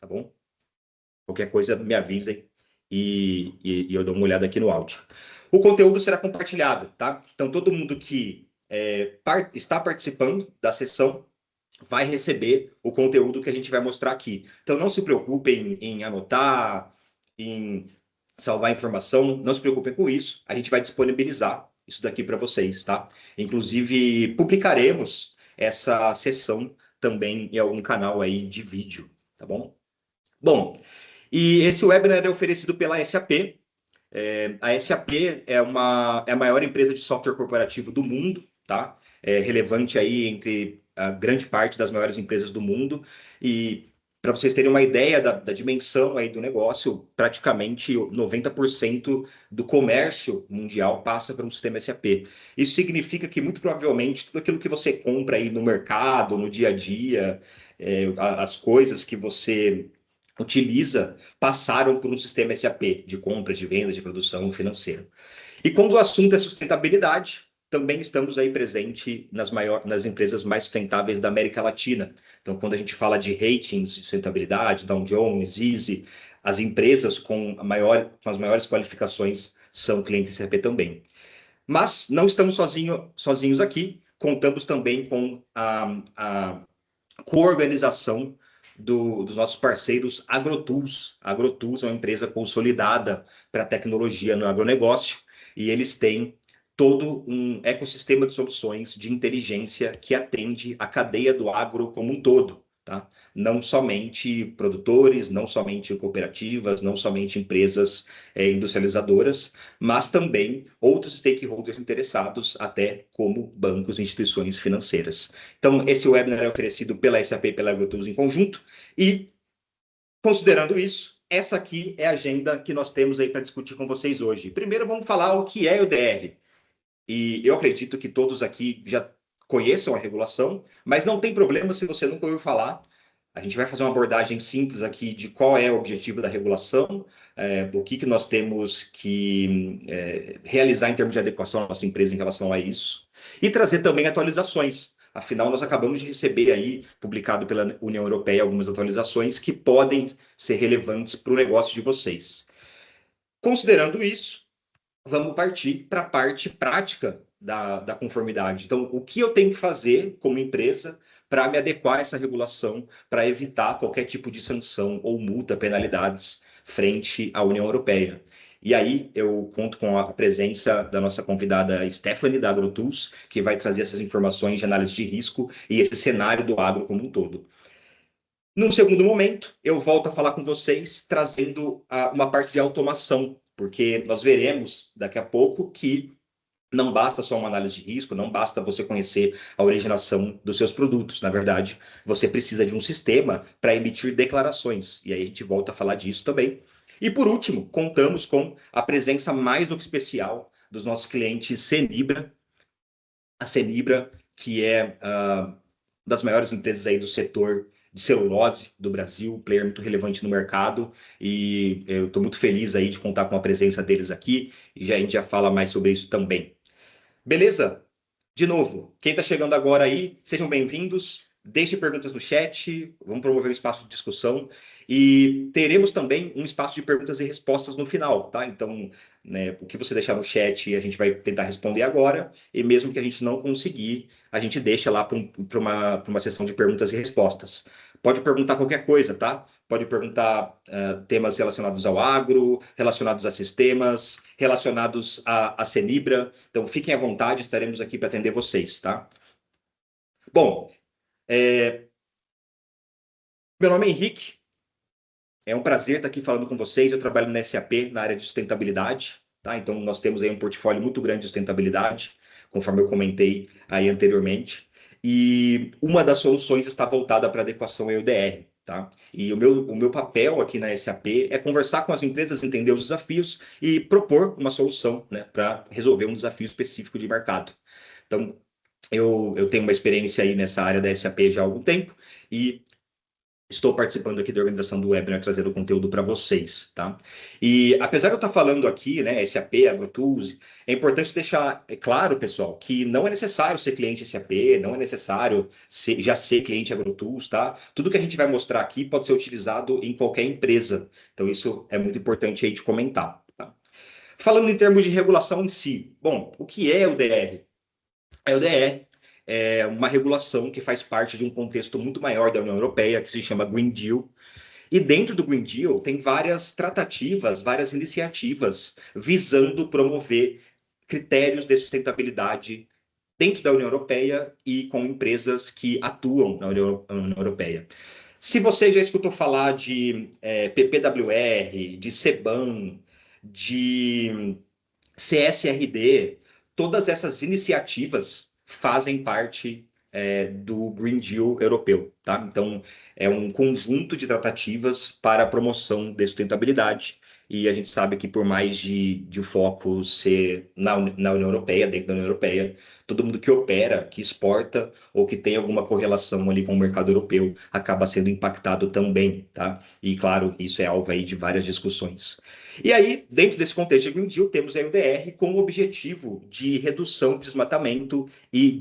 tá bom? Qualquer coisa, me avisem e eu dou uma olhada aqui no áudio. O conteúdo será compartilhado, tá? Então, todo mundo que está participando da sessão vai receber o conteúdo que a gente vai mostrar aqui. Então, não se preocupem em anotar, em salvar informação, não se preocupem com isso. A gente vai disponibilizar isso daqui para vocês, tá? Inclusive, publicaremos essa sessão também em algum canal aí de vídeo, tá bom? Bom, e esse webinar é oferecido pela SAP. A SAP é a maior empresa de software corporativo do mundo, tá? É relevante aí entre a grande parte das maiores empresas do mundo. E para vocês terem uma ideia da dimensão aí do negócio, praticamente 90% do comércio mundial passa por um sistema SAP. Isso significa que, muito provavelmente, tudo aquilo que você compra aí no mercado, no dia a dia, as coisas que você utiliza passaram por um sistema SAP de compras, de vendas, de produção financeira. E quando o assunto é sustentabilidade, também estamos aí presente nas empresas mais sustentáveis da América Latina. Então, quando a gente fala de ratings de sustentabilidade, Dow Jones, Easy, as empresas com as maiores qualificações são clientes SAP também. Mas não estamos sozinhos aqui, contamos também com a coorganização dos nossos parceiros AgroTools. A AgroTools é uma empresa consolidada para tecnologia no agronegócio e eles têm todo um ecossistema de soluções de inteligência que atende a cadeia do agro como um todo, tá? Não somente produtores, não somente cooperativas, não somente empresas industrializadoras, mas também outros stakeholders interessados, até como bancos e instituições financeiras. Então, esse webinar é oferecido pela SAP e pela AgroTools em conjunto e, considerando isso, essa aqui é a agenda que nós temos aí para discutir com vocês hoje. Primeiro, vamos falar o que é o DR. E eu acredito que todos aqui já conheçam a regulação, mas não tem problema se você nunca ouviu falar. A gente vai fazer uma abordagem simples aqui de qual é o objetivo da regulação, o que nós temos que realizar em termos de adequação à nossa empresa em relação a isso, e trazer também atualizações. Afinal, nós acabamos de receber aí, publicado pela União Europeia, algumas atualizações que podem ser relevantes para o negócio de vocês. Considerando isso, vamos partir para a parte prática da conformidade. Então, o que eu tenho que fazer como empresa para me adequar a essa regulação, para evitar qualquer tipo de sanção ou multa, penalidades frente à União Europeia? E aí eu conto com a presença da nossa convidada Stephanie, da AgroTools, que vai trazer essas informações de análise de risco e esse cenário do agro como um todo. Num segundo momento, eu volto a falar com vocês, trazendo uma parte de automação, porque nós veremos daqui a pouco que não basta só uma análise de risco, não basta você conhecer a originação dos seus produtos. Na verdade, você precisa de um sistema para emitir declarações. E aí a gente volta a falar disso também. E por último, contamos com a presença mais do que especial dos nossos clientes Cenibra. A Cenibra, que é das maiores empresas aí do setor de celulose do Brasil, player muito relevante no mercado, e eu estou muito feliz aí de contar com a presença deles aqui, e a gente já fala mais sobre isso também. Beleza? De novo, quem está chegando agora aí, sejam bem-vindos. Deixe perguntas no chat, vamos promover um espaço de discussão e teremos também um espaço de perguntas e respostas no final, tá? Então, né, o que você deixar no chat a gente vai tentar responder agora e mesmo que a gente não conseguir, a gente deixa lá para uma sessão de perguntas e respostas. Pode perguntar qualquer coisa, tá? Pode perguntar temas relacionados ao agro, relacionados a sistemas, relacionados à Cenibra. Então, fiquem à vontade, estaremos aqui para atender vocês, tá? Bom, meu nome é Henrique, é um prazer estar aqui falando com vocês. Eu trabalho na SAP, na área de sustentabilidade, tá? Então, nós temos aí um portfólio muito grande de sustentabilidade, conforme eu comentei aí anteriormente. E uma das soluções está voltada para adequação ao EUDR, tá? E o meu papel aqui na SAP é conversar com as empresas, entender os desafios e propor uma solução, né, para resolver um desafio específico de mercado. Então, eu tenho uma experiência aí nessa área da SAP já há algum tempo e estou participando aqui da organização do webinar, trazendo conteúdo para vocês, tá? E apesar de eu estar falando aqui, né, SAP, AgroTools, é importante deixar claro, pessoal, que não é necessário ser cliente SAP, não é necessário já ser cliente AgroTools, tá? Tudo que a gente vai mostrar aqui pode ser utilizado em qualquer empresa. Então, isso é muito importante aí de comentar, tá? Falando em termos de regulação em si, bom, o que é o DR? A LDE é uma regulação que faz parte de um contexto muito maior da União Europeia, que se chama Green Deal. E dentro do Green Deal tem várias tratativas, várias iniciativas visando promover critérios de sustentabilidade dentro da União Europeia e com empresas que atuam na União Europeia. Se você já escutou falar de PPWR, de CBAM, de CSRD, todas essas iniciativas fazem parte do Green Deal europeu, tá? Então, é um conjunto de tratativas para a promoção de sustentabilidade. E a gente sabe que por mais de o foco ser na União Europeia, dentro da União Europeia, todo mundo que opera, que exporta ou que tem alguma correlação ali com o mercado europeu acaba sendo impactado também, tá? E claro, isso é alvo aí de várias discussões. E aí, dentro desse contexto de Green Deal, temos a UDR com o objetivo de redução de desmatamento e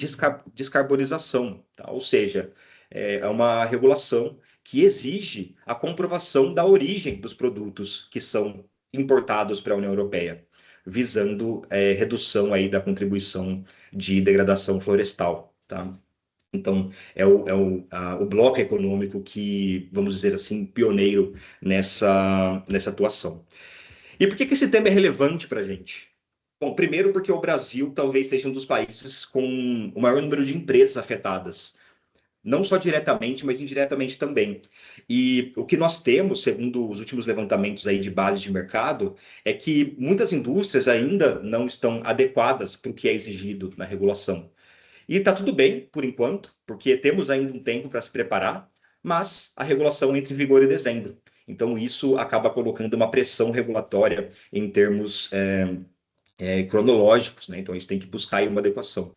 descarbonização, tá? Ou seja, é uma regulação que exige a comprovação da origem dos produtos que são importados para a União Europeia, visando redução aí da contribuição de degradação florestal, tá? Então, o bloco econômico que, vamos dizer assim, pioneiro nessa atuação. E por que que esse tema é relevante para a gente? Bom, primeiro porque o Brasil talvez seja um dos países com o maior número de empresas afetadas, não só diretamente, mas indiretamente também. E o que nós temos, segundo os últimos levantamentos aí de base de mercado, é que muitas indústrias ainda não estão adequadas para o que é exigido na regulação. E está tudo bem, por enquanto, porque temos ainda um tempo para se preparar, mas a regulação entra em vigor em dezembro. Então, isso acaba colocando uma pressão regulatória em termos cronológicos, né? Então, a gente tem que buscar aí uma adequação.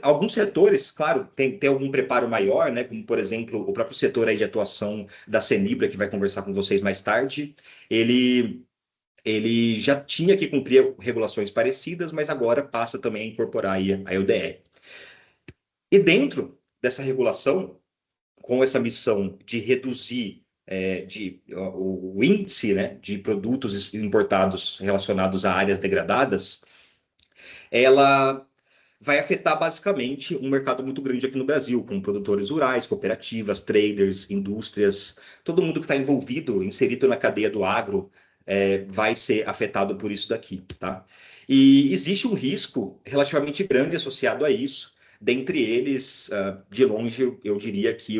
Alguns setores, claro, tem algum preparo maior, né? Como, por exemplo, o próprio setor aí de atuação da Cenibra, que vai conversar com vocês mais tarde, ele já tinha que cumprir regulações parecidas, mas agora passa também a incorporar aí a EUDR. E dentro dessa regulação, com essa missão de reduzir o índice, né, de produtos importados relacionados a áreas degradadas, ela vai afetar basicamente um mercado muito grande aqui no Brasil, com produtores rurais, cooperativas, traders, indústrias, todo mundo que está envolvido, inserido na cadeia do agro, vai ser afetado por isso daqui, tá? E existe um risco relativamente grande associado a isso. Dentre eles, de longe, eu diria que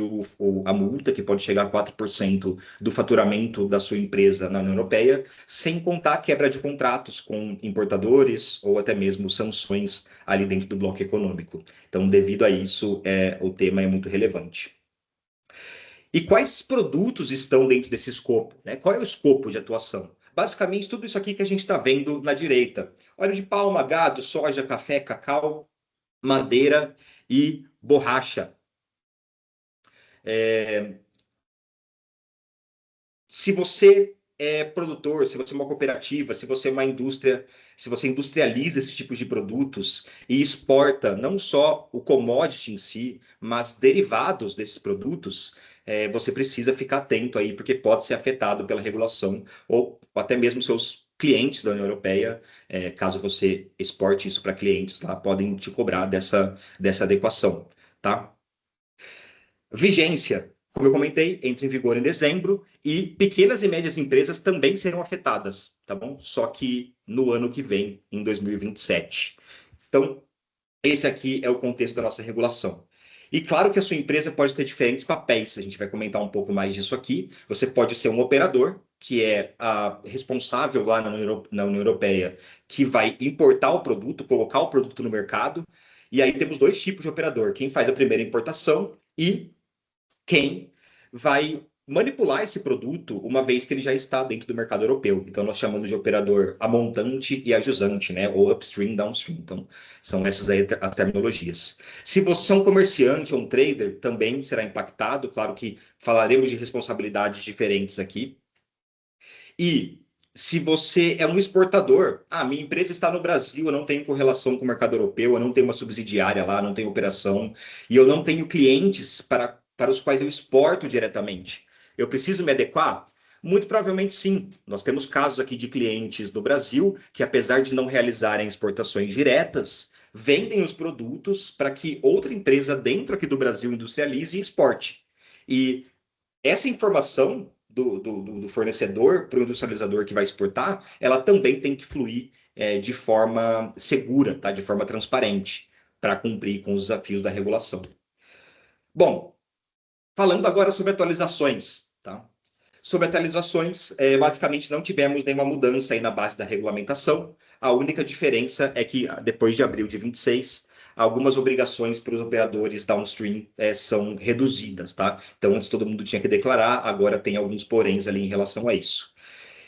a multa, que pode chegar a 4% do faturamento da sua empresa na União Europeia, sem contar a quebra de contratos com importadores ou até mesmo sanções ali dentro do bloco econômico. Então, devido a isso, o tema é muito relevante. E quais produtos estão dentro desse escopo, né? Qual é o escopo de atuação? Basicamente, tudo isso aqui que a gente está vendo na direita: óleo de palma, gado, soja, café, cacau, madeira e borracha. Se você é produtor, se você é uma cooperativa, se você é uma indústria, se você industrializa esse tipo de produtos e exporta não só o commodity em si, mas derivados desses produtos, você precisa ficar atento aí, porque pode ser afetado pela regulação ou até mesmo seus clientes da União Europeia, caso você exporte isso para clientes lá, podem te cobrar dessa adequação, tá? Vigência, como eu comentei, entra em vigor em dezembro e pequenas e médias empresas também serão afetadas, tá bom? Só que no ano que vem, em 2027. Então, esse aqui é o contexto da nossa regulação. E claro que a sua empresa pode ter diferentes papéis, a gente vai comentar um pouco mais disso aqui. Você pode ser um operador, que é responsável lá na União Europeia, que vai importar o produto, colocar o produto no mercado. E aí temos dois tipos de operador: quem faz a primeira importação e quem vai manipular esse produto uma vez que ele já está dentro do mercado europeu. Então, nós chamamos de operador a montante e a jusante, né? Ou upstream, downstream. Então, são essas aí as terminologias. Se você é um comerciante ou um trader, também será impactado. Claro que falaremos de responsabilidades diferentes aqui. E se você é um exportador, minha empresa está no Brasil, eu não tenho correlação com o mercado europeu, eu não tenho uma subsidiária lá, não tenho operação, e eu não tenho clientes para os quais eu exporto diretamente. Eu preciso me adequar? Muito provavelmente sim. Nós temos casos aqui de clientes do Brasil que, apesar de não realizarem exportações diretas, vendem os produtos para que outra empresa dentro aqui do Brasil industrialize e exporte. E essa informação do fornecedor para o industrializador que vai exportar, ela também tem que fluir de forma segura, tá? De forma transparente, para cumprir com os desafios da regulação. Bom, falando agora sobre atualizações, tá? Sobre atualizações, basicamente não tivemos nenhuma mudança aí na base da regulamentação. A única diferença é que, depois de abril de 26, algumas obrigações para os operadores downstream são reduzidas, tá? Então, antes todo mundo tinha que declarar, agora tem alguns poréns ali em relação a isso.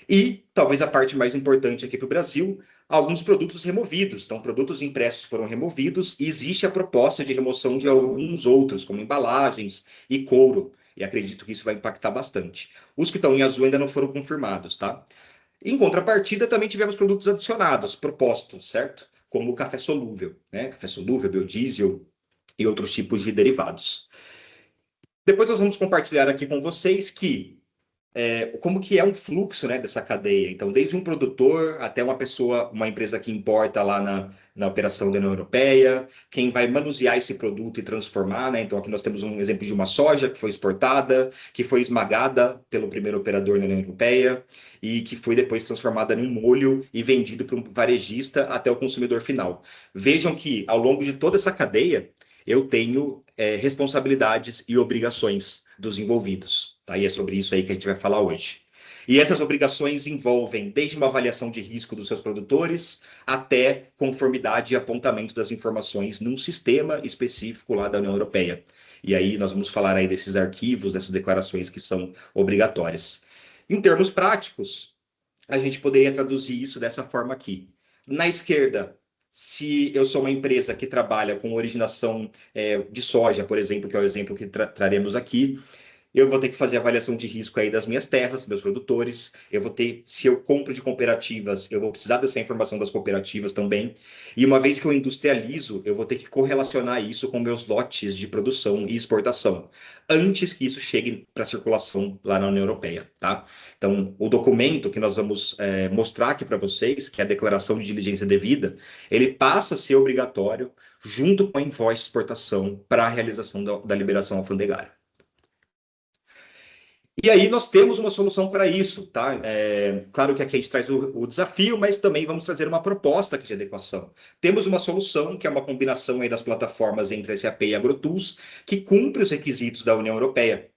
E, talvez a parte mais importante aqui para o Brasil, alguns produtos removidos. Então, produtos impressos foram removidos e existe a proposta de remoção de alguns outros, como embalagens e couro. E acredito que isso vai impactar bastante. Os que estão em azul ainda não foram confirmados, tá? Em contrapartida, também tivemos produtos adicionados, propostos, certo? Como o café solúvel, né? Café solúvel, biodiesel e outros tipos de derivados. Depois nós vamos compartilhar aqui com vocês como que é um fluxo, né, dessa cadeia. Então, desde um produtor até uma pessoa, uma empresa que importa lá na operação da União Europeia, quem vai manusear esse produto e transformar, né? Então, aqui nós temos um exemplo de uma soja que foi exportada, que foi esmagada pelo primeiro operador na União Europeia e que foi depois transformada num molho e vendido para um varejista até o consumidor final. Vejam que, ao longo de toda essa cadeia, eu tenho responsabilidades e obrigações dos envolvidos, tá? E é sobre isso aí que a gente vai falar hoje. E essas obrigações envolvem desde uma avaliação de risco dos seus produtores até conformidade e apontamento das informações num sistema específico lá da União Europeia. E aí nós vamos falar aí desses arquivos, dessas declarações que são obrigatórias. Em termos práticos, a gente poderia traduzir isso dessa forma aqui. Na esquerda, se eu sou uma empresa que trabalha com originação de soja, por exemplo, que é o exemplo que traremos aqui, eu vou ter que fazer avaliação de risco aí das minhas terras, dos meus produtores. Eu vou ter, se eu compro de cooperativas, eu vou precisar dessa informação das cooperativas também. E uma vez que eu industrializo, eu vou ter que correlacionar isso com meus lotes de produção e exportação, antes que isso chegue para circulação lá na União Europeia, tá? Então, o documento que nós vamos mostrar aqui para vocês, que é a declaração de diligência devida, ele passa a ser obrigatório junto com a invoice de exportação para a realização da liberação alfandegária. E aí nós temos uma solução para isso, tá? Claro que aqui a gente traz o desafio, mas também vamos trazer uma proposta aqui de adequação. Temos uma solução que é uma combinação aí das plataformas entre SAP e AgroTools, que cumpre os requisitos da União Europeia.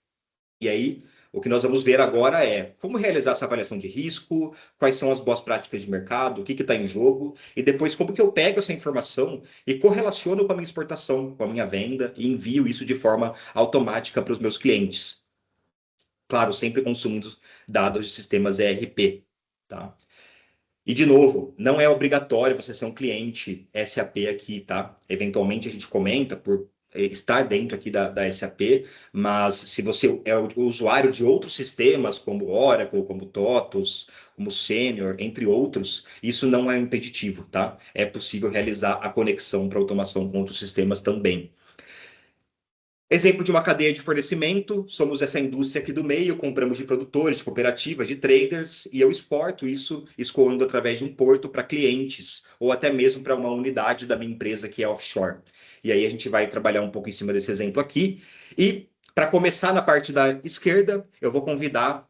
E aí, o que nós vamos ver agora é como realizar essa avaliação de risco, quais são as boas práticas de mercado, o que está em jogo, e depois como que eu pego essa informação e correlaciono com a minha exportação, com a minha venda, e envio isso de forma automática para os meus clientes. Claro, sempre consumindo dados de sistemas ERP, tá? E, de novo, não é obrigatório você ser um cliente SAP aqui, tá? Eventualmente a gente comenta por estar dentro aqui da SAP, mas se você é o usuário de outros sistemas, como Oracle, como TOTOS, como Senior, entre outros, isso não é impeditivo, tá? É possível realizar a conexão para automação com outros sistemas também. Exemplo de uma cadeia de fornecimento, somos essa indústria aqui do meio, compramos de produtores, de cooperativas, de traders, e eu exporto isso escoando através de um porto para clientes, ou até mesmo para uma unidade da minha empresa que é offshore. E aí a gente vai trabalhar um pouco em cima desse exemplo aqui. E para começar na parte da esquerda, eu vou convidar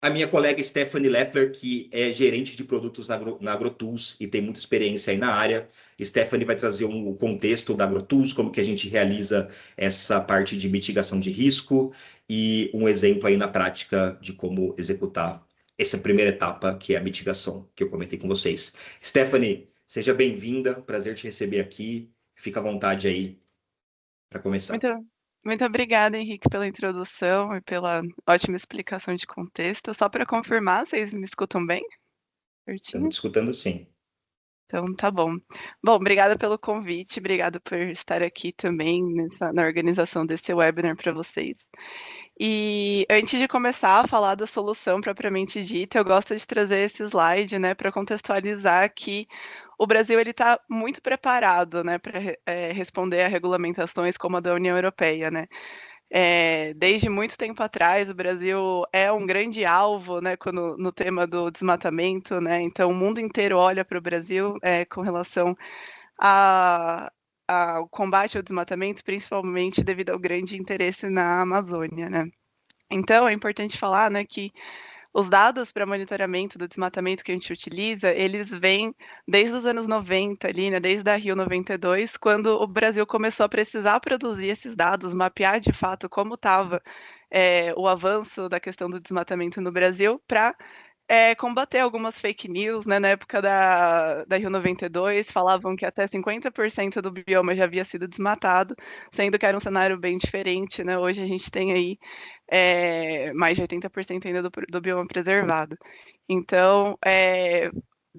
a minha colega Stephanie Leffler, que é gerente de produtos na AgroTools e tem muita experiência aí na área. Stephanie vai trazer o contexto da AgroTools, como que a gente realiza essa parte de mitigação de risco e um exemplo aí na prática de como executar essa primeira etapa, que é a mitigação, que eu comentei com vocês. Stephanie, seja bem-vinda, prazer te receber aqui. Fica à vontade aí para começar. Muito, Muito obrigada, Henrique, pela introdução e pela ótima explicação de contexto. Só para confirmar, vocês me escutam bem? Estamos Certinho? discutindo sim. Então, tá bom. Bom, obrigada pelo convite, obrigada por estar aqui também na organização desse webinar para vocês. E antes de começar a falar da solução propriamente dita, eu gosto de trazer esse slide, né, para contextualizar que o Brasil ele está muito preparado, né, para responder a regulamentações como a da União Europeia, né. Desde muito tempo atrás, o Brasil é um grande alvo, né, no tema do desmatamento, né, então o mundo inteiro olha para o Brasil com relação a, ao combate ao desmatamento, principalmente devido ao grande interesse na Amazônia, né. Então, é importante falar, né, que os dados para monitoramento do desmatamento que a gente utiliza, eles vêm desde os anos 90 ali, né, desde a Rio 92, quando o Brasil começou a precisar produzir esses dados, mapear de fato como estava o avanço da questão do desmatamento no Brasil, para combater algumas fake news, né, na época da Rio 92, falavam que até 50% do bioma já havia sido desmatado, sendo que era um cenário bem diferente, né, hoje a gente tem aí mais de 80% ainda do bioma preservado. Então,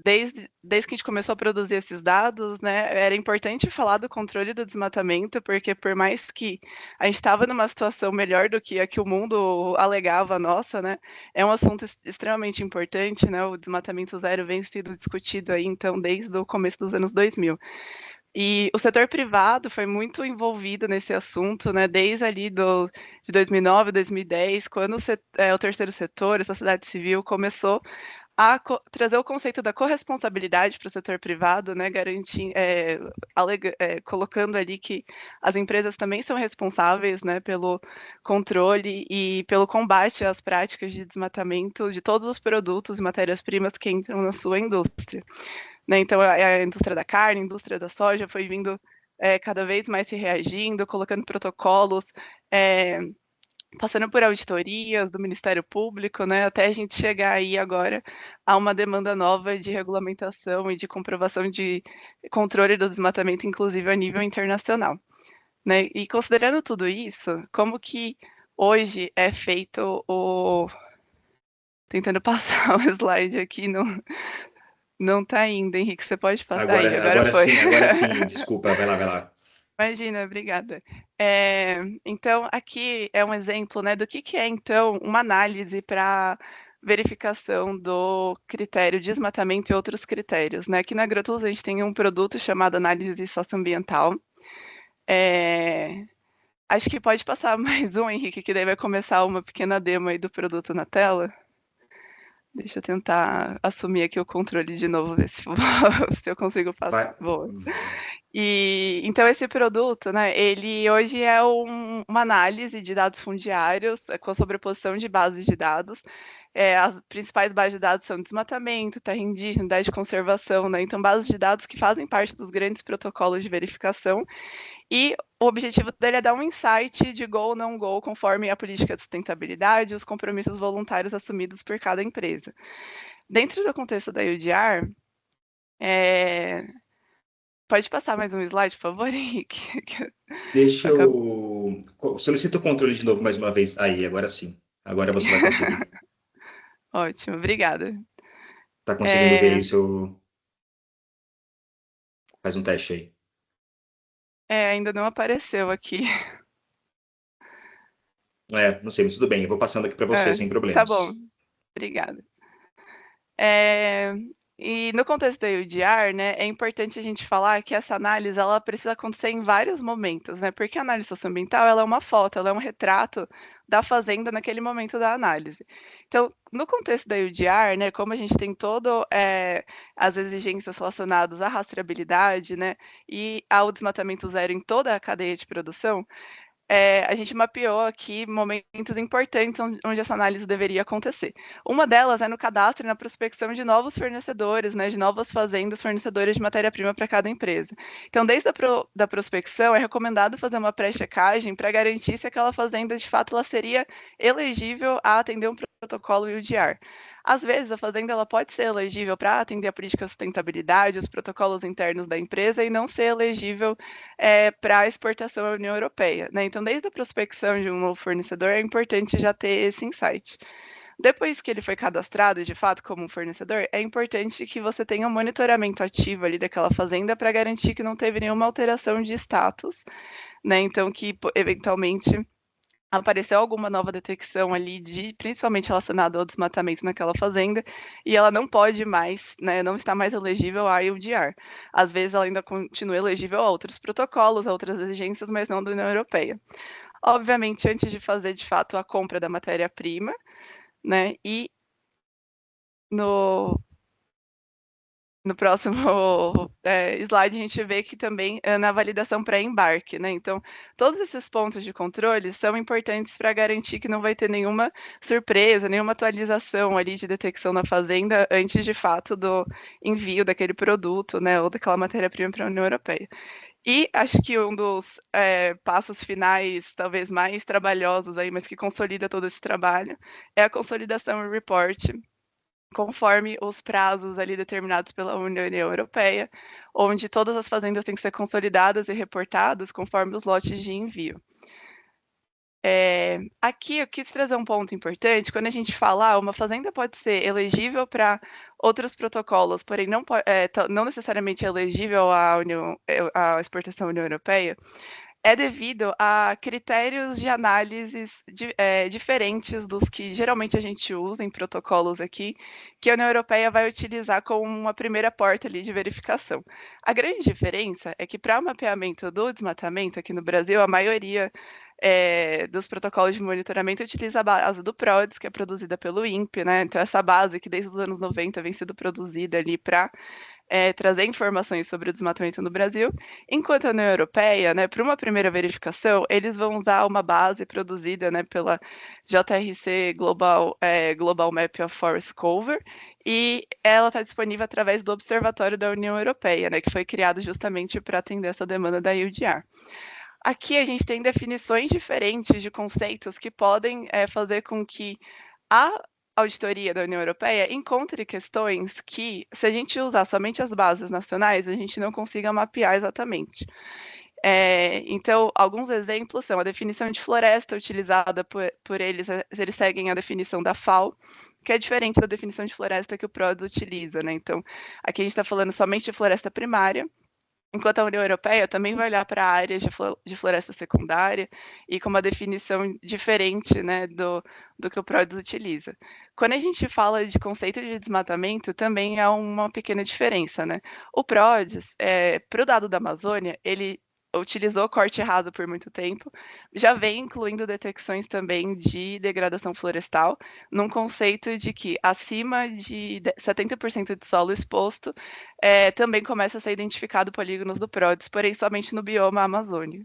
desde que a gente começou a produzir esses dados, né, era importante falar do controle do desmatamento, porque por mais que a gente estava numa situação melhor do que a que o mundo alegava nossa, né, é um assunto extremamente importante, né, o desmatamento zero vem sendo discutido aí, então, desde o começo dos anos 2000. E o setor privado foi muito envolvido nesse assunto, né, desde ali de 2009, 2010, quando o terceiro setor, a sociedade civil, começou a trazer o conceito da corresponsabilidade para o setor privado, né, colocando ali que as empresas também são responsáveis, né, pelo controle e pelo combate às práticas de desmatamento de todos os produtos e matérias-primas que entram na sua indústria. Né, então, a indústria da carne, a indústria da soja foi vindo cada vez mais se reagindo, colocando protocolos, passando por auditorias do Ministério Público, né, até a gente chegar aí agora a uma demanda nova de regulamentação e de comprovação de controle do desmatamento, inclusive a nível internacional. Né? E considerando tudo isso, como que hoje é feito o... Tentando passar o slide aqui, não tá indo, Henrique, você pode passar aí, agora foi. Agora sim, desculpa, vai lá, vai lá. Imagina, obrigada. Então, aqui é um exemplo, né, do que é, então, uma análise para verificação do critério de desmatamento e outros critérios, né? Aqui na Agrotus a gente tem um produto chamado análise socioambiental. Acho que pode passar mais um, Henrique, que daí vai começar uma pequena demo aí do produto na tela. Deixa eu tentar assumir aqui o controle de novo, ver se, se eu consigo passar. Vai. Boa. E então esse produto, né, ele hoje é uma análise de dados fundiários com a sobreposição de bases de dados. As principais bases de dados são desmatamento, terra indígena, unidade de conservação, né? Então, bases de dados que fazem parte dos grandes protocolos de verificação. E o objetivo dele é dar um insight de go ou não go, conforme a política de sustentabilidade e os compromissos voluntários assumidos por cada empresa. Dentro do contexto da UDR, pode passar mais um slide, por favor, Henrique? Deixa eu. Solicito o controle de novo mais uma vez. Aí, agora sim. Agora você vai conseguir. Ótimo, obrigada. Tá conseguindo ver isso? Faz um teste aí. Ainda não apareceu aqui. Não sei, mas tudo bem. Eu vou passando aqui para você sem Tá bom, problemas. obrigada. E no contexto da UDR, né, é importante a gente falar que essa análise ela precisa acontecer em vários momentos, né? Porque a análise socioambiental ela é uma foto, ela é um retrato da fazenda naquele momento da análise. Então, no contexto da UDR, né, como a gente tem todo as exigências relacionadas à rastreabilidade, né, e ao desmatamento zero em toda a cadeia de produção, a gente mapeou aqui momentos importantes onde essa análise deveria acontecer. Uma delas é no cadastro e na prospecção de novos fornecedores, né, de novas fazendas fornecedoras de matéria-prima para cada empresa. Então, desde a prospecção, é recomendado fazer uma pré-checagem para garantir se aquela fazenda, de fato, ela seria elegível a atender um protocolo UDR. Às vezes, a fazenda ela pode ser elegível para atender a política de sustentabilidade, os protocolos internos da empresa, e não ser elegível para a exportação à União Europeia, né? Então, desde a prospecção de um novo fornecedor, é importante já ter esse insight. Depois que ele foi cadastrado, de fato, como um fornecedor, é importante que você tenha um monitoramento ativo ali daquela fazenda para garantir que não teve nenhuma alteração de status, né? Então, que eventualmente apareceu alguma nova detecção ali principalmente relacionada ao desmatamento naquela fazenda, e ela não pode mais, né, não está mais elegível à EUDR. Às vezes ela ainda continua elegível a outros protocolos, a outras exigências, mas não da União Europeia. Obviamente, antes de fazer de fato a compra da matéria-prima, né, e no próximo slide a gente vê que também na validação pré-embarque, né? Então, todos esses pontos de controle são importantes para garantir que não vai ter nenhuma surpresa, nenhuma atualização ali de detecção na fazenda antes de fato do envio daquele produto, né? Ou daquela matéria-prima para a União Europeia. E acho que um dos passos finais, talvez mais trabalhosos aí, mas que consolida todo esse trabalho, é a consolidação e report, conforme os prazos ali determinados pela União Europeia, onde todas as fazendas têm que ser consolidadas e reportadas conforme os lotes de envio. Aqui eu quis trazer um ponto importante, quando a gente fala, uma fazenda pode ser elegível para outros protocolos, porém não necessariamente elegível à exportação à União Europeia, é devido a critérios de análises diferentes dos que geralmente a gente usa em protocolos aqui, que a União Europeia vai utilizar como uma primeira porta ali de verificação. A grande diferença é que para o mapeamento do desmatamento aqui no Brasil, a maioria dos protocolos de monitoramento utiliza a base do PRODES, que é produzida pelo INPE, né? Então, essa base que desde os anos 90 vem sendo produzida ali para trazer informações sobre o desmatamento no Brasil, enquanto a União Europeia, né, para uma primeira verificação, eles vão usar uma base produzida, né, pela JRC Global Map of Forest Cover, e ela está disponível através do Observatório da União Europeia, né, que foi criado justamente para atender essa demanda da EUDR. Aqui a gente tem definições diferentes de conceitos que podem fazer com que a auditoria da União Europeia encontre questões que, se a gente usar somente as bases nacionais, a gente não consiga mapear exatamente. Então, alguns exemplos são a definição de floresta utilizada por eles, eles seguem a definição da FAO, que é diferente da definição de floresta que o PRODES utiliza, né? Então, aqui a gente está falando somente de floresta primária, enquanto a União Europeia também vai olhar para áreas de floresta secundária e com uma definição diferente, né, do que o PRODES utiliza. Quando a gente fala de conceito de desmatamento, também há uma pequena diferença, né? O PRODES, para o dado da Amazônia, ele utilizou corte raso por muito tempo, já vem incluindo detecções também de degradação florestal, num conceito de que acima de 70% de solo exposto também começa a ser identificado polígonos do PRODES, porém somente no bioma amazônico.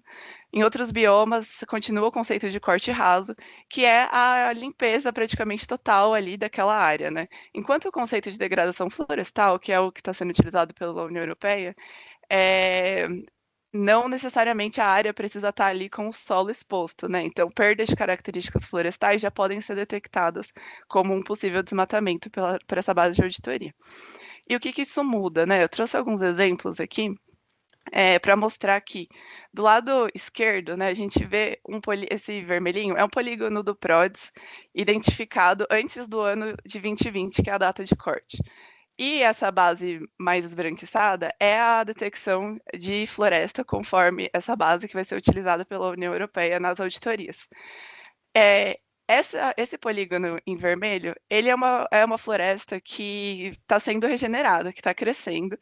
Em outros biomas, continua o conceito de corte raso, que é a limpeza praticamente total ali daquela área, né? Enquanto o conceito de degradação florestal, que é o que está sendo utilizado pela União Europeia, não necessariamente a área precisa estar ali com o solo exposto, né? Então, perdas de características florestais já podem ser detectadas como um possível desmatamento por essa base de auditoria. E o que isso muda, né? Eu trouxe alguns exemplos aqui para mostrar que do lado esquerdo, né, a gente vê esse vermelhinho, é um polígono do PRODES identificado antes do ano de 2020, que é a data de corte. E essa base mais esbranquiçada é a detecção de floresta, conforme essa base que vai ser utilizada pela União Europeia nas auditorias. Esse polígono em vermelho, ele é uma floresta que está sendo regenerada, que está crescendo,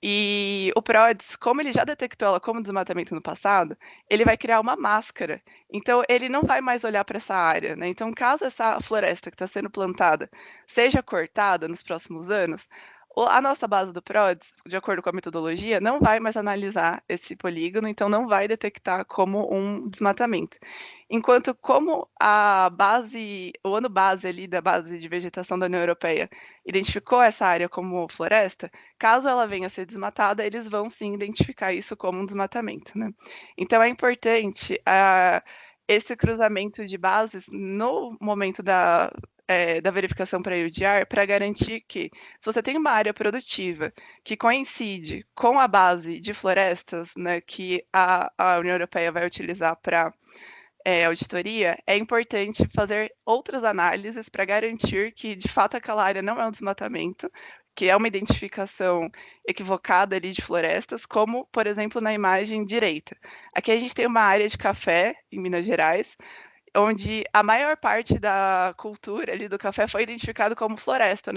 e o PRODES, como ele já detectou ela como desmatamento no passado, ele vai criar uma máscara. Então, ele não vai mais olhar para essa área, né? Então, caso essa floresta que está sendo plantada seja cortada nos próximos anos, a nossa base do PRODES, de acordo com a metodologia, não vai mais analisar esse polígono, então não vai detectar como um desmatamento. Enquanto como o ano base ali da base de vegetação da União Europeia identificou essa área como floresta, caso ela venha a ser desmatada, eles vão sim identificar isso como um desmatamento, né? Então é importante esse cruzamento de bases no momento da verificação para UDR, para garantir que, se você tem uma área produtiva que coincide com a base de florestas, né, que a União Europeia vai utilizar para auditoria, é importante fazer outras análises para garantir que, de fato, aquela área não é um desmatamento, que é uma identificação equivocada ali de florestas, como, por exemplo, na imagem direita. Aqui a gente tem uma área de café em Minas Gerais, onde a maior parte da cultura ali do café foi identificado como floresta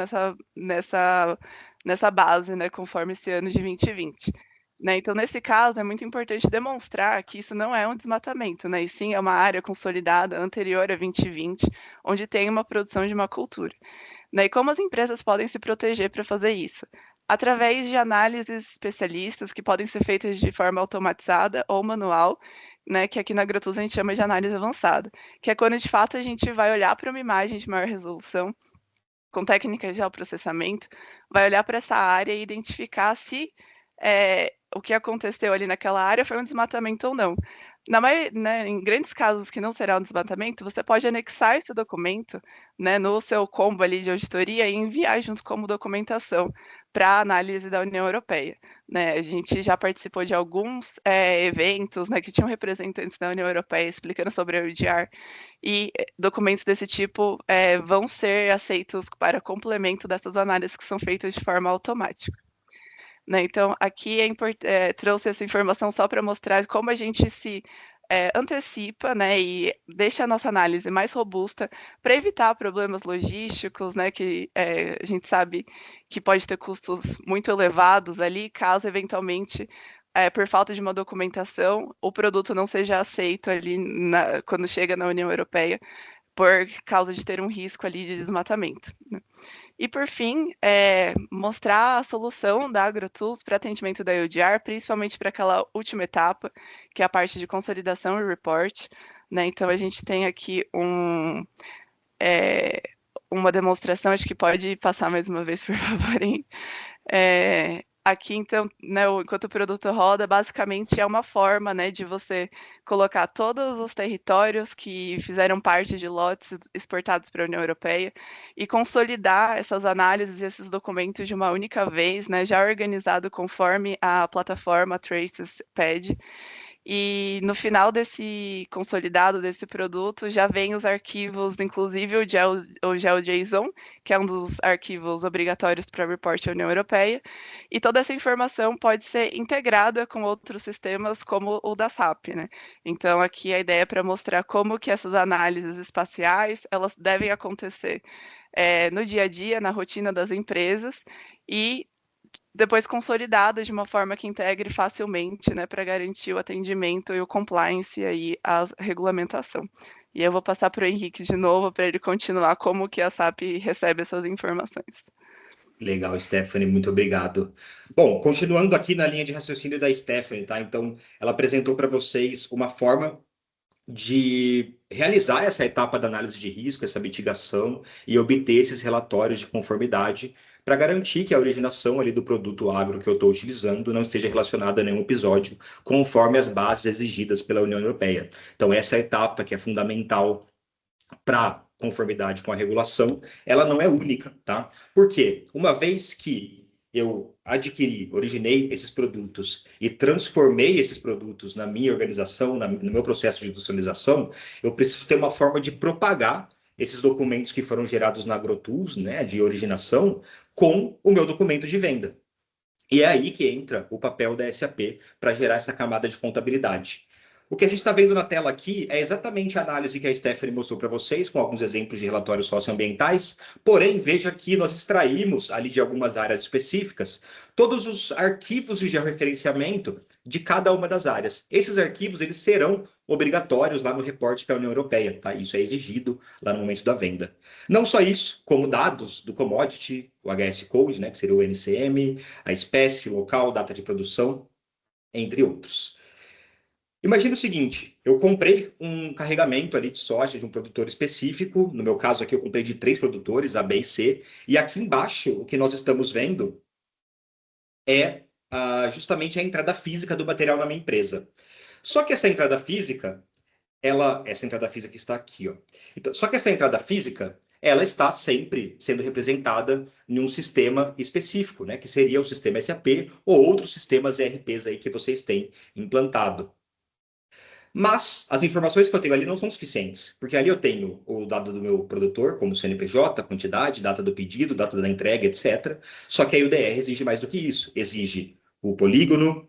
nessa base, né, conforme esse ano de 2020. Né? Então, nesse caso, é muito importante demonstrar que isso não é um desmatamento, né? E sim é uma área consolidada anterior a 2020, onde tem uma produção de uma cultura. Né? E como as empresas podem se proteger para fazer isso? Através de análises especialistas que podem ser feitas de forma automatizada ou manual, né, que aqui na Agrotus a gente chama de análise avançada, que é quando de fato a gente vai olhar para uma imagem de maior resolução, com técnicas de geoprocessamento, vai olhar para essa área e identificar se o que aconteceu ali naquela área foi um desmatamento ou não. Né, em grandes casos que não será um desmatamento, você pode anexar esse documento, né, no seu combo ali de auditoria e enviar junto como documentação para análise da União Europeia. Né? A gente já participou de alguns eventos, né, que tinham representantes da União Europeia explicando sobre a UDR, e documentos desse tipo vão ser aceitos para complemento dessas análises que são feitas de forma automática. Né? Então, aqui trouxe essa informação só para mostrar como a gente se antecipa, né, e deixa a nossa análise mais robusta para evitar problemas logísticos, né, que a gente sabe que pode ter custos muito elevados ali, caso eventualmente, por falta de uma documentação, o produto não seja aceito ali quando chega na União Europeia, por causa de ter um risco ali de desmatamento. Né? E, por fim, mostrar a solução da AgroTools para atendimento da UDR, principalmente para aquela última etapa, que é a parte de consolidação e report. Né? Então, a gente tem aqui uma demonstração, acho que pode passar mais uma vez, por favor, hein? Aqui, então, né, enquanto o produto roda, basicamente é uma forma, né, de você colocar todos os territórios que fizeram parte de lotes exportados para a União Europeia e consolidar essas análises e esses documentos de uma única vez, né, já organizado conforme a plataforma Traces pede. E no final desse consolidado desse produto já vem os arquivos, inclusive o GeoJSON, que é um dos arquivos obrigatórios para report à União Europeia, e toda essa informação pode ser integrada com outros sistemas como o da SAP, né? Então aqui a ideia é para mostrar como que essas análises espaciais elas devem acontecer no dia a dia, na rotina das empresas, e depois consolidada de uma forma que integre facilmente, né, para garantir o atendimento e o compliance aí à regulamentação. E eu vou passar para o Henrique de novo para ele continuar como que a SAP recebe essas informações. Legal, Stephanie, muito obrigado. Bom, continuando aqui na linha de raciocínio da Stephanie, tá? Então, ela apresentou para vocês uma forma de realizar essa etapa da análise de risco, essa mitigação e obter esses relatórios de conformidade para garantir que a originação ali do produto agro que eu estou utilizando não esteja relacionada a nenhum episódio, conforme as bases exigidas pela União Europeia. Então, essa etapa que é fundamental para conformidade com a regulação, ela não é única, tá? Por quê? Uma vez que eu originei esses produtos e transformei esses produtos na minha organização, no meu processo de industrialização, eu preciso ter uma forma de propagar esses documentos que foram gerados na AgroTools, né, de originação, com o meu documento de venda. E é aí que entra o papel da SAP para gerar essa camada de contabilidade. O que a gente está vendo na tela aqui é exatamente a análise que a Stephanie mostrou para vocês, com alguns exemplos de relatórios socioambientais. Porém, veja que nós extraímos ali de algumas áreas específicas todos os arquivos de georreferenciamento de cada uma das áreas. Esses arquivos eles serão obrigatórios lá no reporte para a União Europeia, tá? Isso é exigido lá no momento da venda. Não só isso, como dados do commodity, o HS Code, né, que seria o NCM, a espécie, o local, data de produção, entre outros. Imagina o seguinte, eu comprei um carregamento ali de soja de um produtor específico, no meu caso aqui eu comprei de 3 produtores, A, B e C, e aqui embaixo o que nós estamos vendo é justamente a entrada física do material na minha empresa. Só que essa entrada física, essa entrada física está aqui, ó. Então, só que essa entrada física, ela está sempre sendo representada em um sistema específico, né? Que seria o sistema SAP ou outros sistemas ERPs aí que vocês têm implantado. Mas as informações que eu tenho ali não são suficientes, porque ali eu tenho o dado do meu produtor, como CNPJ, quantidade, data do pedido, data da entrega, etc. Só que a UDR exige mais do que isso. Exige o polígono,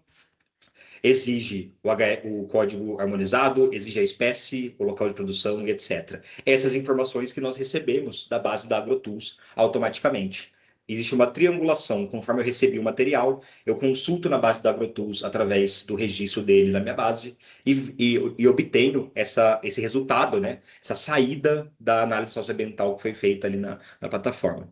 exige o código harmonizado, exige a espécie, o local de produção e etc. Essas informações que nós recebemos da base da AgroTools automaticamente. Existe uma triangulação, conforme eu recebi o material, eu consulto na base da AgroTools através do registro dele na minha base e obtenho esse resultado, né? Essa saída da análise socioambiental que foi feita ali na plataforma.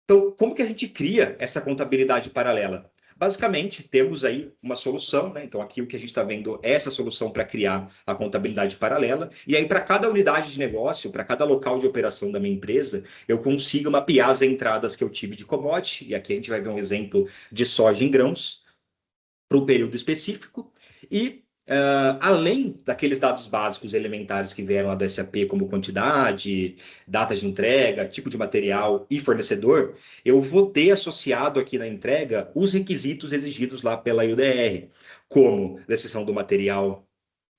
Então, como que a gente cria essa contabilidade paralela? Basicamente, temos aí uma solução, né? Então, aqui o que a gente está vendo é essa solução para criar a contabilidade paralela. E aí, para cada unidade de negócio, para cada local de operação da minha empresa, eu consigo mapear as entradas que eu tive de commodity. E aqui a gente vai ver um exemplo de soja em grãos para um período específico. E além daqueles dados básicos elementares que vieram lá do SAP, como quantidade, data de entrega, tipo de material e fornecedor, eu vou ter associado aqui na entrega os requisitos exigidos lá pela UDR, como descrição do material,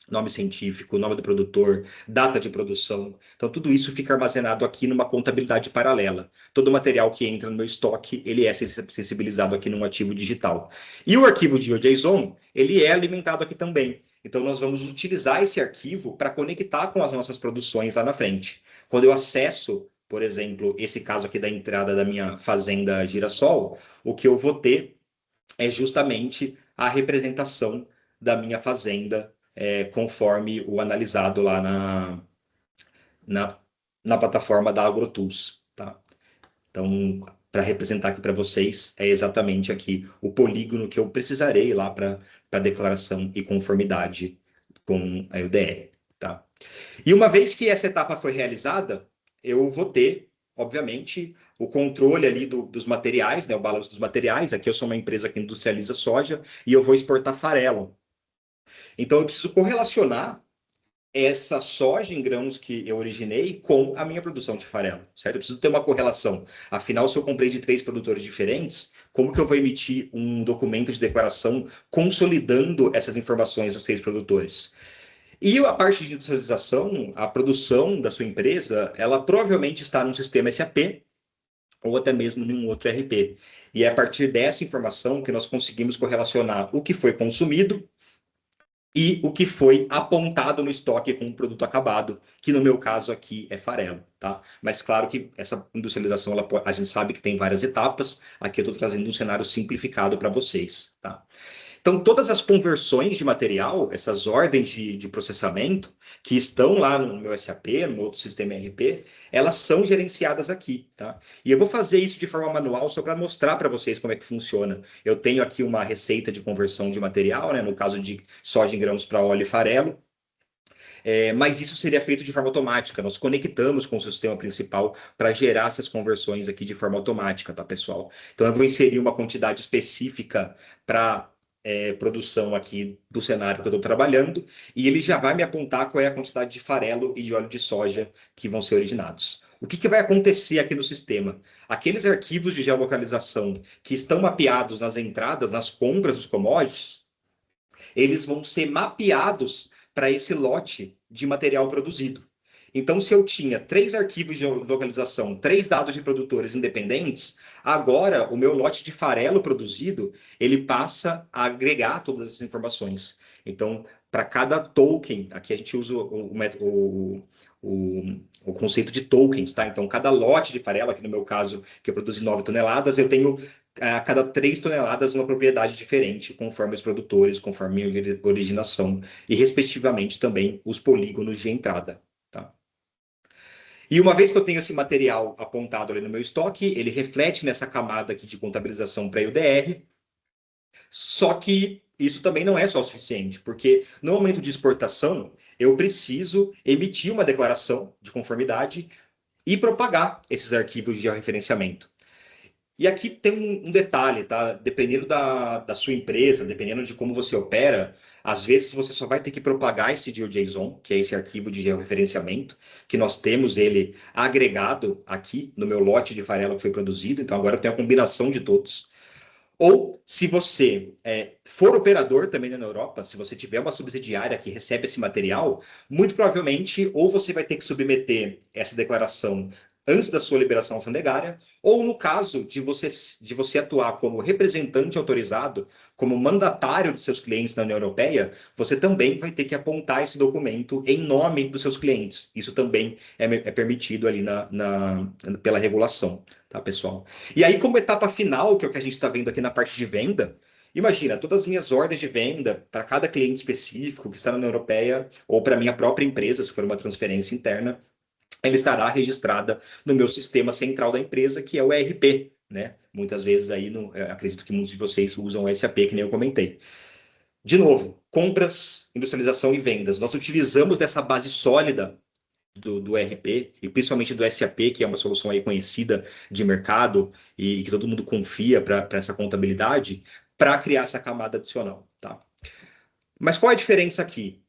nome científico, nome do produtor, data de produção. Então, tudo isso fica armazenado aqui numa contabilidade paralela. Todo o material que entra no meu estoque, ele é sensibilizado aqui num ativo digital. E o arquivo de JSON, ele é alimentado aqui também. Então, nós vamos utilizar esse arquivo para conectar com as nossas produções lá na frente. Quando eu acesso, por exemplo, esse caso aqui da entrada da minha fazenda Girassol, o que eu vou ter é justamente a representação da minha fazenda conforme o analisado lá na plataforma da AgroTools, tá? Então, para representar aqui para vocês, é exatamente aqui o polígono que eu precisarei lá para declaração e conformidade com a UDR, tá? E uma vez que essa etapa foi realizada, eu vou ter, obviamente, o controle ali dos materiais, né, o balanço dos materiais. Aqui eu sou uma empresa que industrializa soja e eu vou exportar farelo. Então, eu preciso correlacionar essa soja em grãos que eu originei com a minha produção de farelo, certo? Eu preciso ter uma correlação. Afinal, se eu comprei de 3 produtores diferentes, como que eu vou emitir um documento de declaração consolidando essas informações dos 3 produtores? E a parte de industrialização, a produção da sua empresa, ela provavelmente está num sistema SAP ou até mesmo em um outro ERP. E é a partir dessa informação que nós conseguimos correlacionar o que foi consumido e o que foi apontado no estoque com o produto acabado, que no meu caso aqui é farelo, tá? Mas claro que essa industrialização, a gente sabe que tem várias etapas, aqui eu estou trazendo um cenário simplificado para vocês, tá? Então, todas as conversões de material, essas ordens de processamento, que estão lá no meu SAP, no outro sistema ERP, elas são gerenciadas aqui, tá? E eu vou fazer isso de forma manual só para mostrar para vocês como é que funciona. Eu tenho aqui uma receita de conversão de material, né? No caso de soja em grãos para óleo e farelo. Mas isso seria feito de forma automática. Nós conectamos com o sistema principal para gerar essas conversões aqui de forma automática, tá, pessoal? Então, eu vou inserir uma quantidade específica para produção aqui do cenário que eu estou trabalhando, e ele já vai me apontar qual é a quantidade de farelo e de óleo de soja que vão ser originados. O que vai acontecer aqui no sistema? Aqueles arquivos de geolocalização que estão mapeados nas entradas, nas compras dos commodities, eles vão ser mapeados para esse lote de material produzido. Então, se eu tinha 3 arquivos de localização, 3 dados de produtores independentes, agora o meu lote de farelo produzido, ele passa a agregar todas essas informações. Então, para cada token, aqui a gente usa o conceito de tokens, tá? Então, cada lote de farelo, aqui no meu caso, que eu produzi 9 toneladas, eu tenho a cada 3 toneladas uma propriedade diferente, conforme os produtores, conforme a originação, e respectivamente também os polígonos de entrada, tá? E uma vez que eu tenho esse material apontado ali no meu estoque, ele reflete nessa camada aqui de contabilização para UDR, só que isso também não é só o suficiente, porque no momento de exportação, eu preciso emitir uma declaração de conformidade e propagar esses arquivos de georreferenciamento. E aqui tem um detalhe, tá? Dependendo da sua empresa, dependendo de como você opera, às vezes você só vai ter que propagar esse GeoJSON, que é esse arquivo de georreferenciamento, que nós temos ele agregado aqui no meu lote de farelo que foi produzido. Então agora eu tenho a combinação de todos. Ou, se você for operador também na Europa, se você tiver uma subsidiária que recebe esse material, muito provavelmente, ou você vai ter que submeter essa declaração antes da sua liberação alfandegária, ou no caso de você atuar como representante autorizado, como mandatário de seus clientes na União Europeia, você também vai ter que apontar esse documento em nome dos seus clientes. Isso também é permitido ali pela regulação, tá, pessoal? E aí, como etapa final, que é o que a gente está vendo aqui na parte de venda, imagina, todas as minhas ordens de venda para cada cliente específico que está na União Europeia, ou para minha própria empresa, se for uma transferência interna, ela estará registrada no meu sistema central da empresa, que é o ERP, né? Muitas vezes aí, acredito que muitos de vocês usam o SAP, que nem eu comentei. De novo, compras, industrialização e vendas. Nós utilizamos dessa base sólida do ERP e principalmente do SAP, que é uma solução aí conhecida de mercado e que todo mundo confia para essa contabilidade, para criar essa camada adicional, tá? Mas qual é a diferença aqui?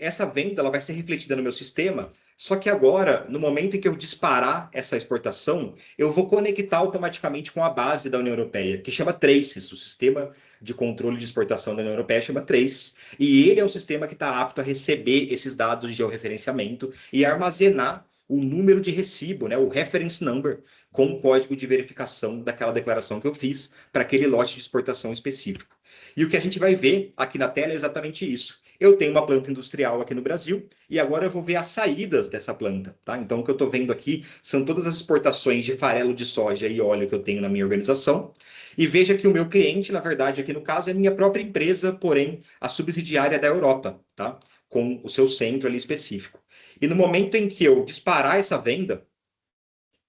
Essa venda ela vai ser refletida no meu sistema, só que agora, no momento em que eu disparar essa exportação, eu vou conectar automaticamente com a base da União Europeia, que chama Traces, o sistema de controle de exportação da União Europeia chama Traces, e ele é um sistema que está apto a receber esses dados de georreferenciamento e armazenar o número de recibo, né, o reference number, com o código de verificação daquela declaração que eu fiz para aquele lote de exportação específico. E o que a gente vai ver aqui na tela é exatamente isso. Eu tenho uma planta industrial aqui no Brasil e agora eu vou ver as saídas dessa planta, tá? Então, o que eu estou vendo aqui são todas as exportações de farelo de soja e óleo que eu tenho na minha organização. E veja que o meu cliente, na verdade, aqui no caso, é a minha própria empresa, porém, a subsidiária da Europa, tá? Com o seu centro ali específico. E no momento em que eu disparar essa venda,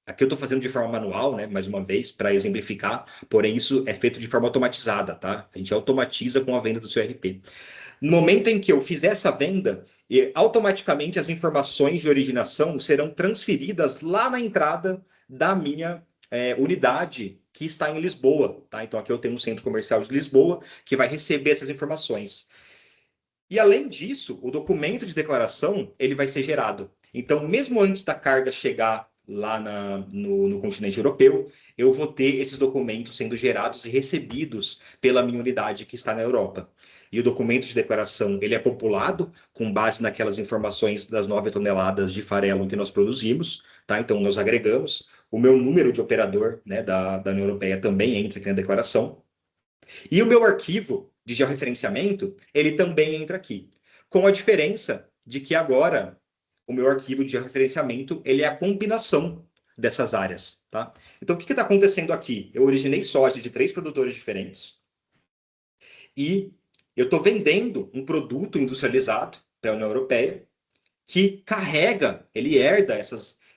aqui eu estou fazendo de forma manual, né? Mais uma vez, para exemplificar, porém, isso é feito de forma automatizada, tá? A gente automatiza com a venda do seu RP. No momento em que eu fizer essa venda, automaticamente as informações de originação serão transferidas lá na entrada da minha unidade que está em Lisboa, tá? Então aqui eu tenho um centro comercial de Lisboa que vai receber essas informações. E além disso, o documento de declaração ele vai ser gerado. Então, mesmo antes da carga chegar lá no continente europeu, eu vou ter esses documentos sendo gerados e recebidos pela minha unidade que está na Europa. E o documento de declaração ele é populado com base naquelas informações das 9 toneladas de farelo que nós produzimos, tá? Então, nós agregamos. O meu número de operador, né, da União Europeia também entra aqui na declaração. E o meu arquivo de georreferenciamento, ele também entra aqui. Com a diferença de que agora o meu arquivo de georreferenciamento, ele é a combinação dessas áreas, tá? Então, o que está acontecendo aqui? Eu originei soja de 3 produtores diferentes e eu estou vendendo um produto industrializado para a União Europeia que carrega, ele herda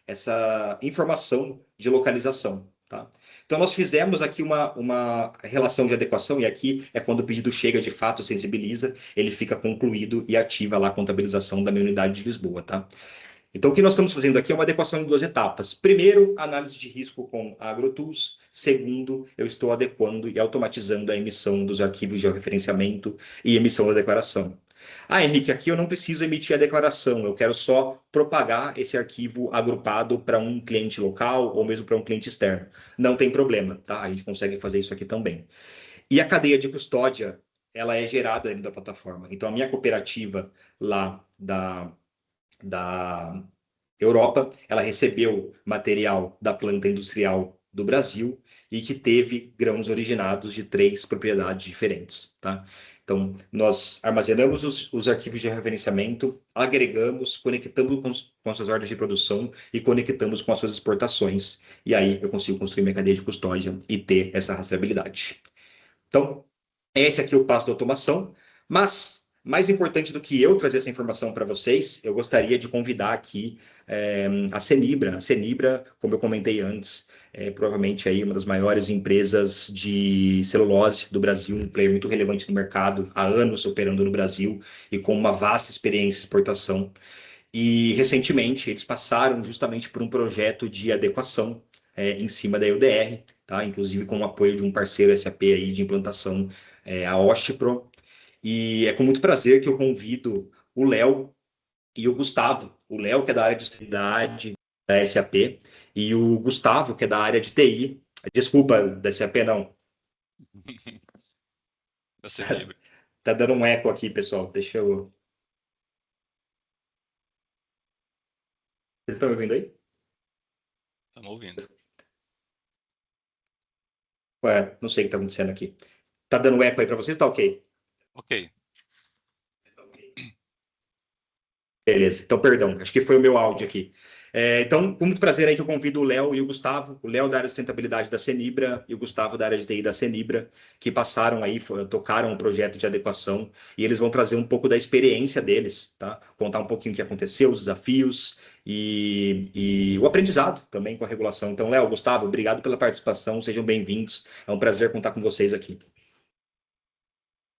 essa informação de localização, tá? Então, nós fizemos aqui uma relação de adequação, e aqui é quando o pedido chega de fato, sensibiliza, ele fica concluído e ativa lá a contabilização da minha unidade de Lisboa, tá? Então, o que nós estamos fazendo aqui é uma adequação em 2 etapas. Primeiro, análise de risco com a AgroTools. Segundo, eu estou adequando e automatizando a emissão dos arquivos de georreferenciamento e emissão da declaração. Ah, Henrique, aqui eu não preciso emitir a declaração, eu quero só propagar esse arquivo agrupado para um cliente local ou mesmo para um cliente externo. Não tem problema, tá? A gente consegue fazer isso aqui também. E a cadeia de custódia, ela é gerada dentro da plataforma. Então, a minha cooperativa lá da Europa, ela recebeu material da planta industrial do Brasil e que teve grãos originados de 3 propriedades diferentes, tá? Então, nós armazenamos os arquivos de referenciamento, agregamos, conectamos com as suas ordens de produção e conectamos com as suas exportações. E aí eu consigo construir minha cadeia de custódia e ter essa rastreabilidade. Então, esse aqui é o passo da automação, mas mais importante do que eu trazer essa informação para vocês, eu gostaria de convidar aqui a Cenibra. A Cenibra, como eu comentei antes, é provavelmente aí uma das maiores empresas de celulose do Brasil, um player muito relevante no mercado, há anos operando no Brasil e com uma vasta experiência em exportação. E recentemente eles passaram justamente por um projeto de adequação em cima da EUDR, tá? Inclusive com o apoio de um parceiro SAP aí de implantação, a Oshipro. E é com muito prazer que eu convido o Léo e o Gustavo. O Léo, que é da área de sustentabilidade da SAP, e o Gustavo, que é da área de TI. Desculpa, da SAP não. Da Cenibra. Tá dando um eco aqui, pessoal. Deixa eu. Vocês estão me ouvindo aí? Estamos ouvindo. Ué, não sei o que está acontecendo aqui. Tá dando eco aí para vocês? Tá ok. Ok. Beleza. Então, perdão. Acho que foi o meu áudio aqui. Então, com muito prazer aí que eu convido o Léo e o Gustavo. O Léo da área de sustentabilidade da Cenibra e o Gustavo da área de TI da Cenibra, que passaram aí, tocaram o projeto de adequação e eles vão trazer um pouco da experiência deles, tá? Contar um pouquinho o que aconteceu, os desafios e o aprendizado também com a regulação. Então, Léo, Gustavo, obrigado pela participação. Sejam bem-vindos. É um prazer contar com vocês aqui.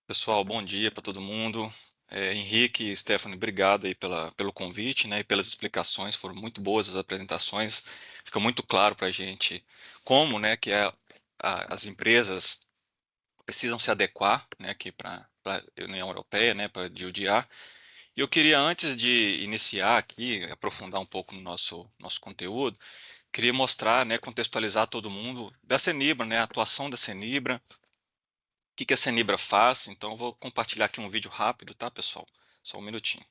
Pessoal, bom dia para todo mundo. Henrique e Stephanie, obrigado aí pelo convite, né, e pelas explicações, foram muito boas as apresentações. Fica muito claro para a gente como, né, que as empresas precisam se adequar, né, aqui para a União Europeia, né, para a UDR. E eu queria, antes de iniciar aqui, aprofundar um pouco no nosso conteúdo, queria mostrar, né, contextualizar todo mundo da Cenibra, né, a atuação da Cenibra, o que a Cenibra faz. Então, eu vou compartilhar aqui um vídeo rápido, tá, pessoal? Só um minutinho.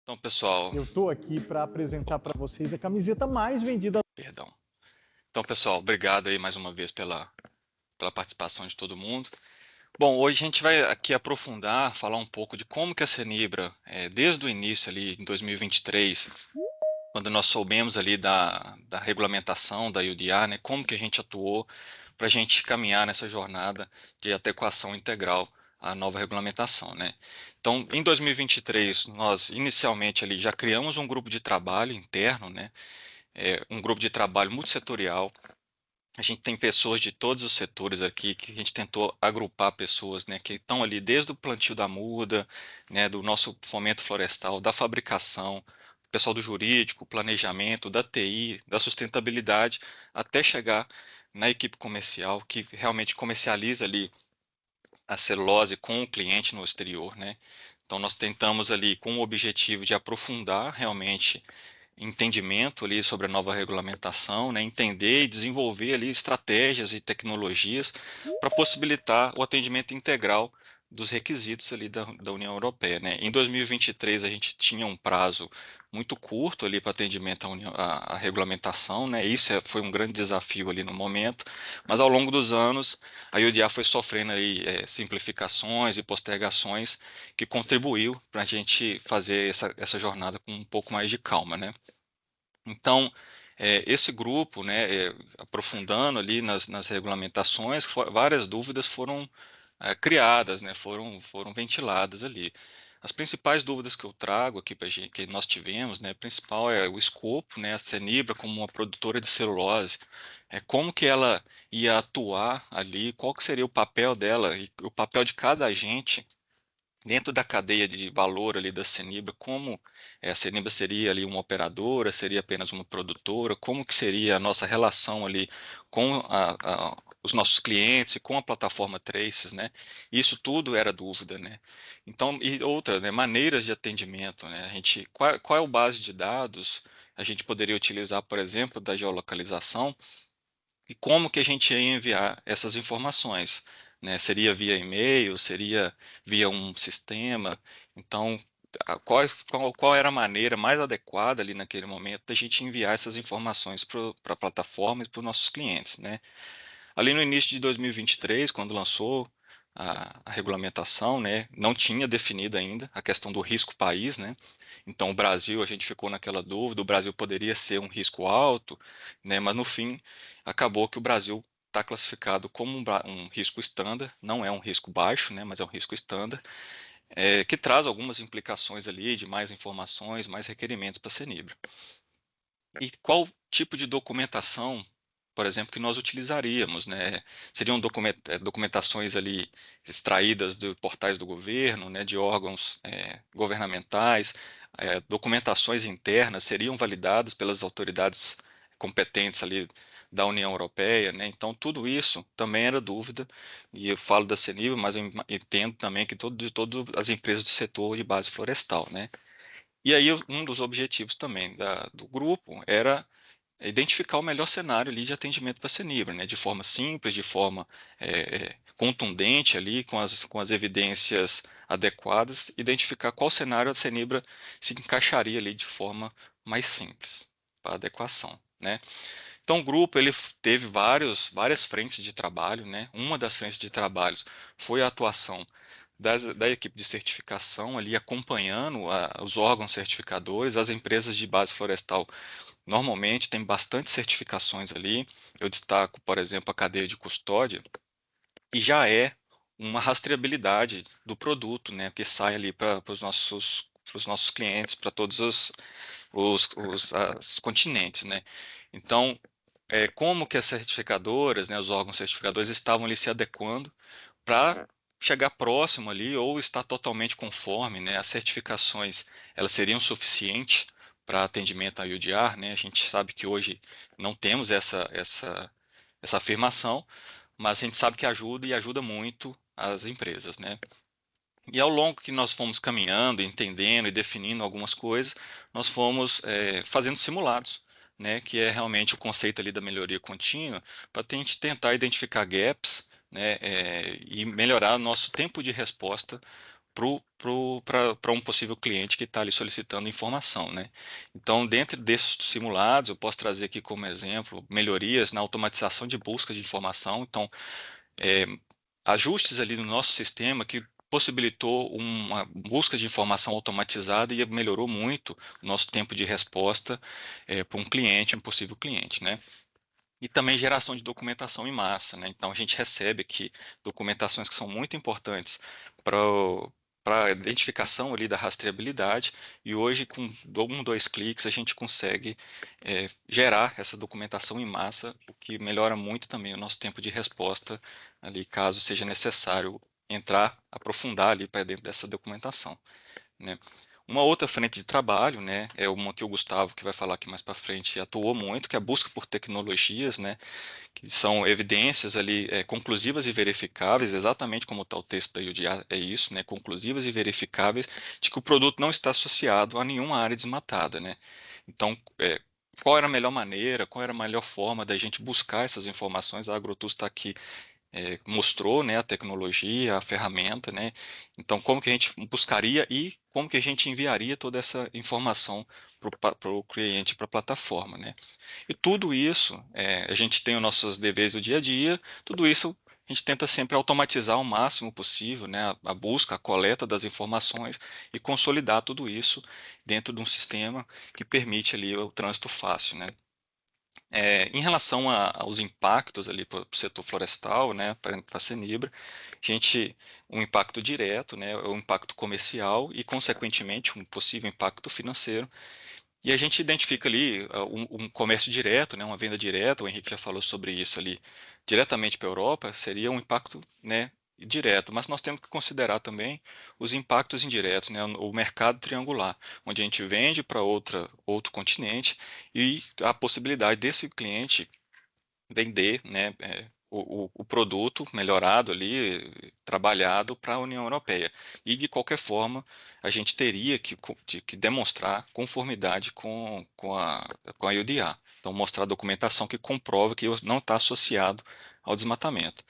Então, pessoal, eu estou aqui para apresentar para vocês a camiseta mais vendida. perdão. Então, pessoal, obrigado aí mais uma vez pela participação de todo mundo. Bom, hoje a gente vai aqui aprofundar, falar um pouco de como que a Cenibra, desde o início ali em 2023, quando nós soubemos ali da regulamentação da UDA, né, como que a gente atuou para a gente caminhar nessa jornada de adequação integral à nova regulamentação, né? Então, em 2023, nós inicialmente ali já criamos um grupo de trabalho interno, né? Um grupo de trabalho multissetorial. A gente tem pessoas de todos os setores aqui, que a gente tentou agrupar pessoas, né, que estão ali desde o plantio da muda, né, do nosso fomento florestal, da fabricação, pessoal do jurídico, planejamento, da TI, da sustentabilidade, até chegar na equipe comercial, que realmente comercializa ali a celulose com o cliente no exterior, né? Então nós tentamos ali com o objetivo de aprofundar realmente entendimento ali sobre a nova regulamentação, né, entender e desenvolver ali estratégias e tecnologias para possibilitar o atendimento integral dos requisitos ali da União Europeia, né. Em 2023 a gente tinha um prazo muito curto ali para atendimento à regulamentação, né, isso foi um grande desafio ali no momento, mas ao longo dos anos a UDA foi sofrendo aí simplificações e postergações que contribuiu para a gente fazer essa jornada com um pouco mais de calma, né. Então, esse grupo, né, aprofundando ali nas regulamentações, várias dúvidas foram criadas, né, foram ventiladas ali. As principais dúvidas que eu trago aqui para gente, que nós tivemos, né, principal é o escopo, né, a Cenibra como uma produtora de celulose, como que ela ia atuar ali, qual que seria o papel dela e o papel de cada agente dentro da cadeia de valor ali da Cenibra, como a Cenibra seria ali uma operadora, seria apenas uma produtora, como que seria a nossa relação ali com os nossos clientes e com a plataforma Traces, né? Isso tudo era dúvida, né? Então, e outra, né, maneiras de atendimento, né? Qual é o base de dados a gente poderia utilizar, por exemplo, da geolocalização e como que a gente ia enviar essas informações, né? Seria via e-mail, seria via um sistema? Então, qual era a maneira mais adequada ali naquele momento da gente enviar essas informações para a plataforma e para os nossos clientes, né? Ali no início de 2023, quando lançou a regulamentação, né, não tinha definido ainda a questão do risco país, né? Então, o Brasil, a gente ficou naquela dúvida, o Brasil poderia ser um risco alto, né? Mas no fim, acabou que o Brasil está classificado como um risco estándar, não é um risco baixo, né? Mas é um risco estándar, que traz algumas implicações ali de mais informações, mais requerimentos para a CENIBRA. E qual tipo de documentação, por exemplo, que nós utilizaríamos, né? Seriam documentações ali extraídas de portais do governo, né, de órgãos governamentais, documentações internas seriam validadas pelas autoridades competentes ali da União Europeia, né? Então tudo isso também era dúvida, e eu falo da CENIBRA, mas eu entendo também que de todas as empresas do setor de base florestal, né? E aí um dos objetivos também do grupo era identificar o melhor cenário ali de atendimento para a CENIBRA, né, de forma simples, de forma contundente ali, com as evidências adequadas, identificar qual cenário a CENIBRA se encaixaria ali de forma mais simples para adequação, né? Então o grupo ele teve várias frentes de trabalho, né? Uma das frentes de trabalhos foi a atuação da equipe de certificação ali acompanhando os órgãos certificadores, as empresas de base florestal normalmente tem bastante certificações ali. Eu destaco, por exemplo, a cadeia de custódia, e já é uma rastreabilidade do produto, né, que sai ali para os nossos clientes, para todos os continentes, né. Então, como que as certificadoras, né, os órgãos certificadores estavam ali se adequando para chegar próximo ali ou estar totalmente conforme, né? As certificações, elas seriam suficientes para atendimento a UDR, né? A gente sabe que hoje não temos essa afirmação, mas a gente sabe que ajuda e ajuda muito as empresas, né? E ao longo que nós fomos caminhando, entendendo e definindo algumas coisas, nós fomos fazendo simulados, né, que é realmente o conceito ali da melhoria contínua, para a gente tentar identificar gaps, né, e melhorar o nosso tempo de resposta para um possível cliente que está ali solicitando informação, né? Então, dentro desses simulados, eu posso trazer aqui como exemplo melhorias na automatização de busca de informação. Então, é, ajustes ali no nosso sistema que possibilitou uma busca de informação automatizada e melhorou muito o nosso tempo de resposta para um cliente, um possível cliente, né? E também geração de documentação em massa, né? Então a gente recebe aqui documentações que são muito importantes para para a identificação ali da rastreabilidade, e hoje com dois cliques a gente consegue gerar essa documentação em massa, o que melhora muito também o nosso tempo de resposta ali, caso seja necessário aprofundar ali para dentro dessa documentação, né? Uma outra frente de trabalho, né, é uma que o Gustavo, que vai falar aqui mais para frente, atuou muito, que é a busca por tecnologias, né, que são evidências ali conclusivas e verificáveis, exatamente como está o texto da UDA, é isso, né, conclusivas e verificáveis, de que o produto não está associado a nenhuma área desmatada, né. Então, qual era a melhor maneira, qual era a melhor forma da gente buscar essas informações? A AgroTools está aqui, mostrou, né, a tecnologia, a ferramenta, né? Então, como que a gente buscaria e como que a gente enviaria toda essa informação para o cliente, para a plataforma, né? E tudo isso, a gente tem os nossos deveres do dia a dia, tudo isso a gente tenta sempre automatizar o máximo possível, né, a busca, a coleta das informações e consolidar tudo isso dentro de um sistema que permite ali o trânsito fácil, né? Em relação aos impactos ali para o setor florestal, né, para a CENIBRA, um impacto direto, né, o impacto comercial e, consequentemente, um possível impacto financeiro. E a gente identifica ali um comércio direto, né, uma venda direta, o Henrique já falou sobre isso ali, diretamente para a Europa, seria um impacto, né, direto, mas nós temos que considerar também os impactos indiretos, né, o mercado triangular, onde a gente vende para outro continente e a possibilidade desse cliente vender, né, o produto melhorado ali, trabalhado para a União Europeia. E, de qualquer forma, a gente teria que demonstrar conformidade com a UDA. Então, mostrar documentação que comprova que não está associado ao desmatamento.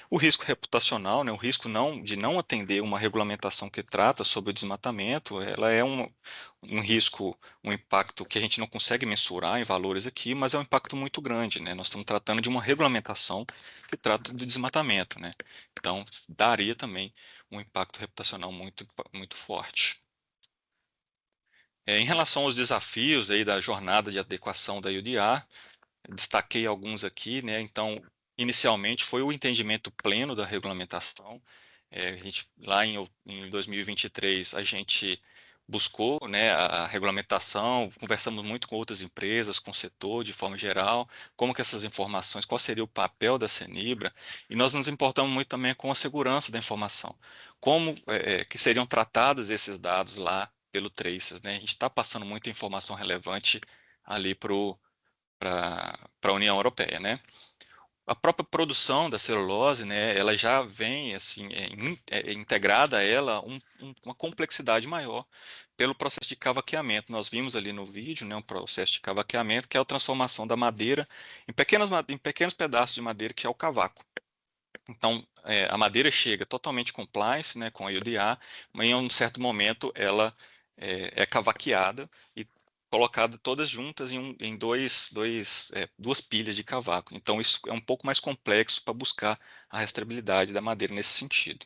O risco reputacional, né, o risco de não atender uma regulamentação que trata sobre o desmatamento, ela é um risco, um impacto que a gente não consegue mensurar em valores aqui, mas é um impacto muito grande, né? Nós estamos tratando de uma regulamentação que trata do desmatamento, né? Então, daria também um impacto reputacional muito forte. Em relação aos desafios aí da jornada de adequação da UDA, destaquei alguns aqui, né? Então, inicialmente foi o entendimento pleno da regulamentação. Lá em 2023, a gente buscou, né, a regulamentação, conversamos muito com outras empresas, com o setor de forma geral, como que essas informações, qual seria o papel da CENIBRA, e nós nos importamos muito também com a segurança da informação, como que seriam tratados esses dados lá pelo Traces, né? A gente está passando muita informação relevante ali para a União Europeia, né? A própria produção da celulose, né, ela já vem assim integrada a ela uma complexidade maior pelo processo de cavaqueamento. Nós vimos ali no vídeo, né, um processo de cavaqueamento que é a transformação da madeira em pequenos pedaços de madeira, que é o cavaco. Então, a madeira chega totalmente compliance, né, com a UDA, mas em um certo momento ela é cavaqueada e colocada todas juntas em duas pilhas de cavaco. Então, isso é um pouco mais complexo para buscar a rastreabilidade da madeira nesse sentido.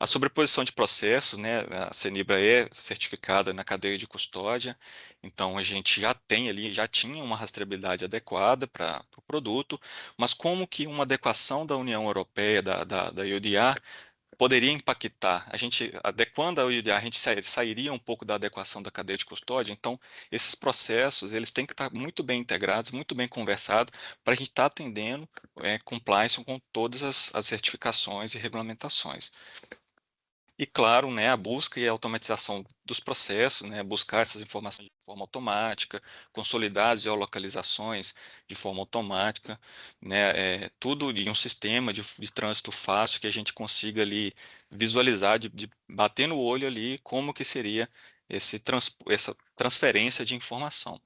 A sobreposição de processos, né, a CENIBRA é certificada na cadeia de custódia, então a gente já tinha uma rastreabilidade adequada para o produto, mas como que uma adequação da União Europeia, da UDA, poderia impactar? A gente, adequando a UDA, a gente sairia um pouco da adequação da cadeia de custódia, então esses processos, eles têm que estar muito bem integrados, muito bem conversados, para a gente estar atendendo compliance com todas as certificações e regulamentações. E claro, né, a busca e a automatização dos processos, né, buscar essas informações de forma automática, consolidar as geolocalizações de forma automática, né, tudo em um sistema de trânsito fácil que a gente consiga ali visualizar, de bater no olho ali como que seria essa transferência de informação.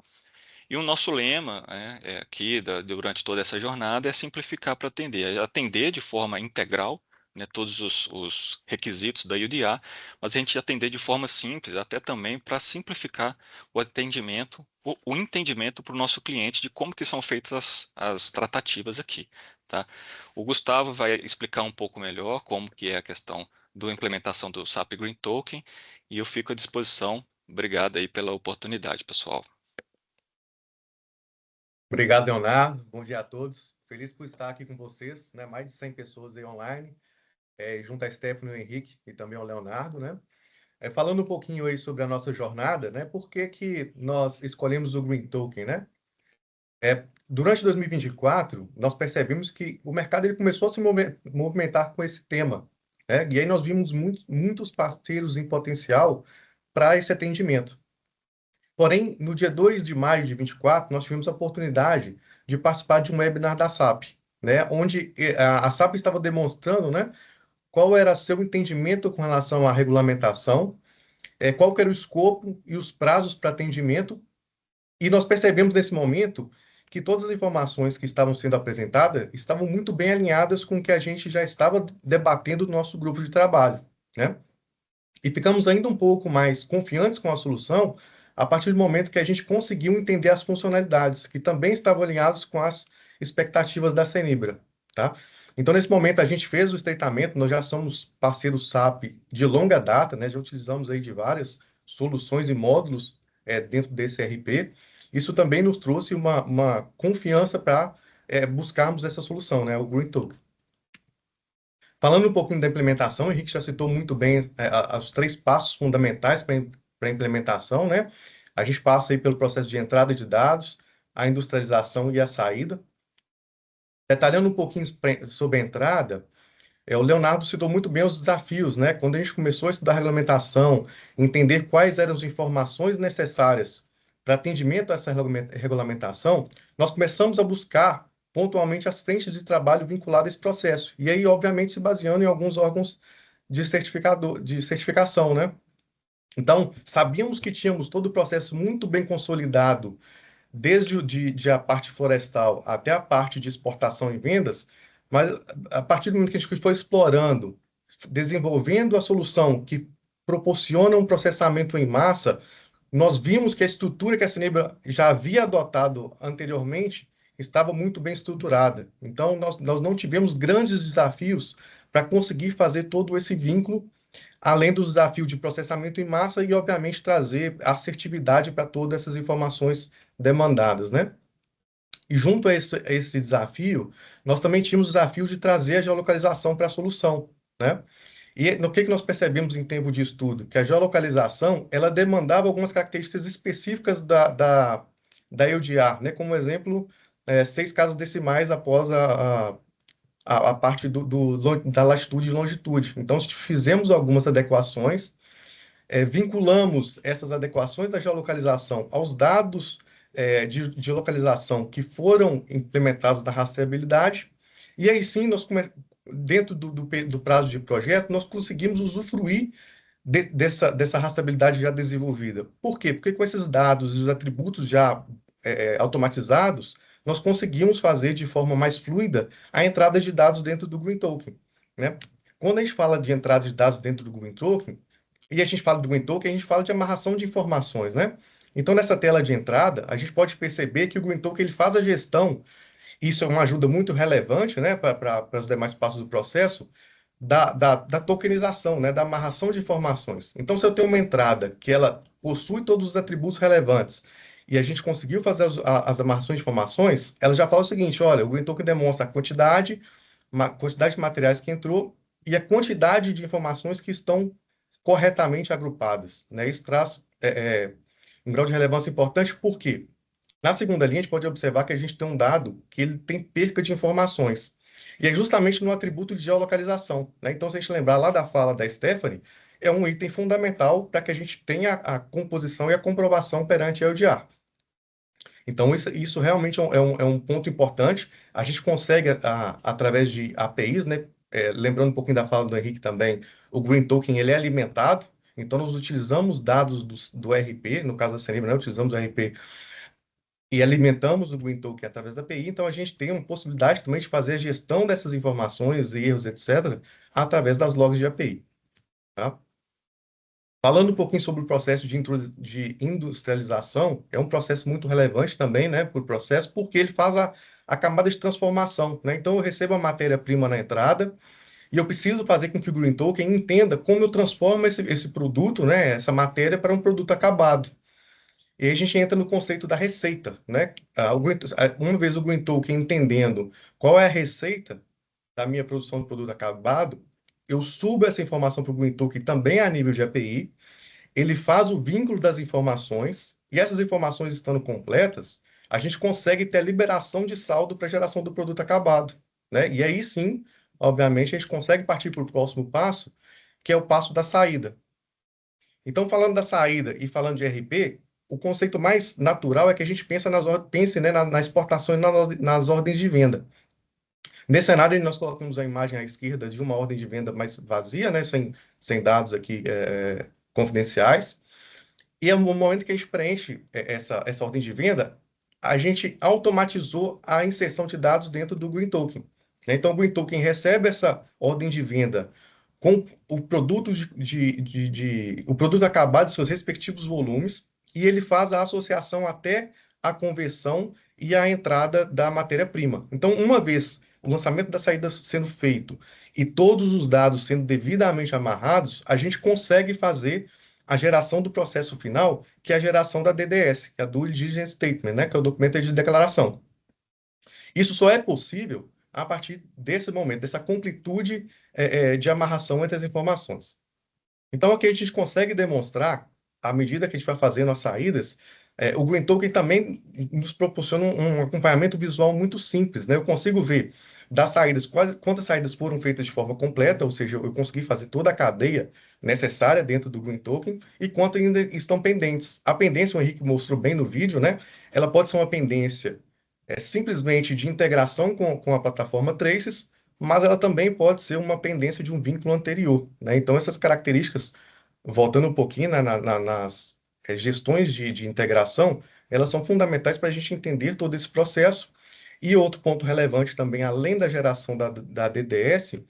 E o nosso lema, né, aqui durante toda essa jornada é simplificar para atender, atender de forma integral, né, todos os requisitos da UDA, mas a gente atender de forma simples, até também para simplificar o atendimento, o entendimento para o nosso cliente de como que são feitas as tratativas aqui, tá? O Gustavo vai explicar um pouco melhor como que é a questão da implementação do SAP Green Token e eu fico à disposição. Obrigado aí pela oportunidade, pessoal. Obrigado, Leonardo. Bom dia a todos. Feliz por estar aqui com vocês, né? Mais de 100 pessoas aí online, junto a Stephanie, o Henrique e também ao Leonardo, né? Falando um pouquinho aí sobre a nossa jornada, né? Por que que nós escolhemos o Green Token, né? Durante 2024, nós percebemos que o mercado ele começou a se movimentar com esse tema, né? E aí nós vimos muitos parceiros em potencial para esse atendimento. Porém, no dia 2 de maio de 24, nós tivemos a oportunidade de participar de um webinar da SAP, né, onde a SAP estava demonstrando, né, qual era seu entendimento com relação à regulamentação, qual que era o escopo e os prazos para atendimento, e nós percebemos nesse momento que todas as informações que estavam sendo apresentadas estavam muito bem alinhadas com o que a gente já estava debatendo no nosso grupo de trabalho, né? E ficamos ainda um pouco mais confiantes com a solução a partir do momento que a gente conseguiu entender as funcionalidades, que também estavam alinhadas com as expectativas da CENIBRA, tá? Então, nesse momento, a gente fez o estreitamento, nós já somos parceiros SAP de longa data, né? Já utilizamos aí de várias soluções e módulos dentro desse RP. Isso também nos trouxe uma confiança para buscarmos essa solução, né? O Green Token. Falando um pouquinho da implementação, o Henrique já citou muito bem os 3 passos fundamentais para a implementação, né? A gente passa aí pelo processo de entrada de dados, a industrialização e a saída. Detalhando um pouquinho sobre a entrada, o Leonardo citou muito bem os desafios, né? Quando a gente começou a estudar a regulamentação, entender quais eram as informações necessárias para atendimento a essa regulamentação, nós começamos a buscar pontualmente as frentes de trabalho vinculadas a esse processo. E aí, obviamente, se baseando em alguns órgãos de certificação, né? Então, sabíamos que tínhamos todo o processo muito bem consolidado, desde a parte florestal até a parte de exportação e vendas, mas a partir do momento que a gente foi explorando, desenvolvendo a solução que proporciona um processamento em massa, nós vimos que a estrutura que a Cenebra já havia adotado anteriormente estava muito bem estruturada. Então, nós não tivemos grandes desafios para conseguir fazer todo esse vínculo, além dos desafios de processamento em massa e, obviamente, trazer assertividade para todas essas informações demandadas, né? E junto a esse desafio, nós também tínhamos o desafio de trazer a geolocalização para a solução, né? E no que nós percebemos em tempo de estudo? Que a geolocalização, ela demandava algumas características específicas da EUDR, né? Como exemplo, 6 casas decimais após a parte da latitude e longitude. Então, fizemos algumas adequações, vinculamos essas adequações da geolocalização aos dados de localização que foram implementados na rastreabilidade, e aí sim, dentro do prazo de projeto, nós conseguimos usufruir dessa rastreabilidade já desenvolvida. Por quê? Porque com esses dados e os atributos já automatizados, nós conseguimos fazer de forma mais fluida a entrada de dados dentro do Green Token, né? Quando a gente fala de entrada de dados dentro do Green Token, e a gente fala do Green Token, a gente fala de amarração de informações, né? Então, nessa tela de entrada, a gente pode perceber que o Green Token ele faz a gestão, isso é uma ajuda muito relevante, né, para os demais passos do processo, da tokenização, né, da amarração de informações. Então, se eu tenho uma entrada que ela possui todos os atributos relevantes e a gente conseguiu fazer as amarrações de informações, ela já fala o seguinte, olha, o Green Token demonstra a quantidade de materiais que entrou e a quantidade de informações que estão corretamente agrupadas, né? Isso traz um grau de relevância importante, por quê? Na segunda linha, a gente pode observar que a gente tem um dado que ele tem perca de informações. E é justamente no atributo de geolocalização, né? Então, se a gente lembrar lá da fala da Stephanie, é um item fundamental para que a gente tenha a composição e a comprovação perante a EUDR. Então, isso realmente é um ponto importante. A gente consegue, através de APIs, né? Lembrando um pouquinho da fala do Henrique também, o Green Token ele é alimentado, então nós utilizamos dados do RP, no caso da Cenebra, né? Utilizamos o RP e alimentamos o Green Token através da API, então a gente tem uma possibilidade também de fazer a gestão dessas informações, erros, etc., através das logs de API. Tá? Falando um pouquinho sobre o processo de industrialização, é um processo muito relevante também, né, por processo, porque ele faz a camada de transformação, né? Então eu recebo a matéria-prima na entrada e eu preciso fazer com que o Green Token entenda como eu transformo esse produto, né, essa matéria para um produto acabado. E aí a gente entra no conceito da receita, né? Uma vez o Green Token entendendo qual é a receita da minha produção de produto acabado, eu subo essa informação para o Green Token também a nível de API, ele faz o vínculo das informações, e essas informações estando completas, a gente consegue ter a liberação de saldo para a geração do produto acabado, né? E aí sim, obviamente, a gente consegue partir para o próximo passo, que é o passo da saída. Então, falando da saída e falando de RP, o conceito mais natural é que a gente pense né, na exportação e nas ordens de venda. Nesse cenário, nós colocamos a imagem à esquerda de uma ordem de venda mais vazia, né, sem dados aqui confidenciais. E no momento que a gente preenche essa ordem de venda, a gente automatizou a inserção de dados dentro do Green Token. Então, o Green Token recebe essa ordem de venda com o produto o produto acabado de seus respectivos volumes, e ele faz a associação até a conversão e a entrada da matéria-prima. Então, uma vez o lançamento da saída sendo feito e todos os dados sendo devidamente amarrados, a gente consegue fazer a geração do processo final, que é a geração da DDS, que é a Due Diligence Statement, né, que é o documento de declaração. Isso só é possível a partir desse momento, dessa completude de amarração entre as informações. Então, aqui a gente consegue demonstrar, à medida que a gente vai fazendo as saídas, o Green Token também nos proporciona um acompanhamento visual muito simples, né? Eu consigo ver das saídas, quantas saídas foram feitas de forma completa, ou seja, eu consegui fazer toda a cadeia necessária dentro do Green Token e quantas ainda estão pendentes. A pendência, o Henrique mostrou bem no vídeo, né? Ela pode ser uma pendência simplesmente de integração com a plataforma Traces, mas ela também pode ser uma pendência de um vínculo anterior, né? Então, essas características, voltando um pouquinho nas gestões de integração, elas são fundamentais para a gente entender todo esse processo. E outro ponto relevante também, além da geração da DDS,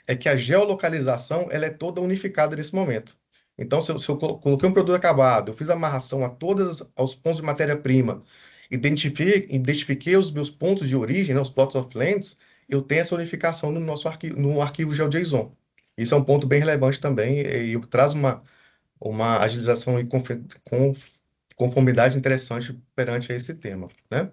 é que a geolocalização ela é toda unificada nesse momento. Então, se eu coloquei um produto acabado, eu fiz a amarração a todos os pontos de matéria-prima, identifiquei os meus pontos de origem, né, os plots of lands, eu tenho essa unificação no nosso arquivo, no arquivo GeoJSON. Isso é um ponto bem relevante também e traz uma agilização e conformidade interessante perante esse tema, né?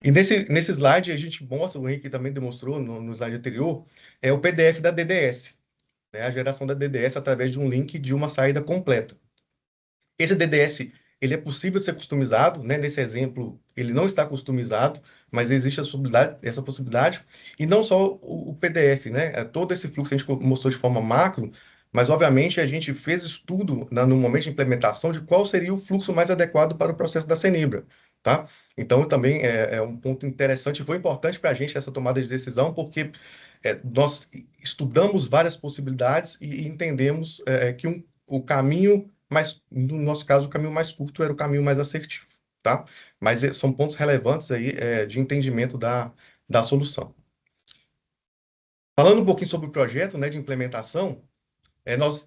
E nesse slide a gente mostra, o Henrique também demonstrou no slide anterior, é o PDF da DDS, né? A geração da DDS através de um link de uma saída completa. Esse DDS, ele é possível de ser customizado, né? Nesse exemplo, ele não está customizado, mas existe essa possibilidade. E não só o PDF, né? Todo esse fluxo a gente mostrou de forma macro, mas obviamente a gente fez estudo no momento de implementação de qual seria o fluxo mais adequado para o processo da Cenibra, tá? Então também é um ponto interessante, foi importante para a gente essa tomada de decisão, porque nós estudamos várias possibilidades e entendemos que o caminho no nosso caso, o caminho mais curto era o caminho mais assertivo, tá? Mas são pontos relevantes aí de entendimento da solução. Falando um pouquinho sobre o projeto, né, de implementação,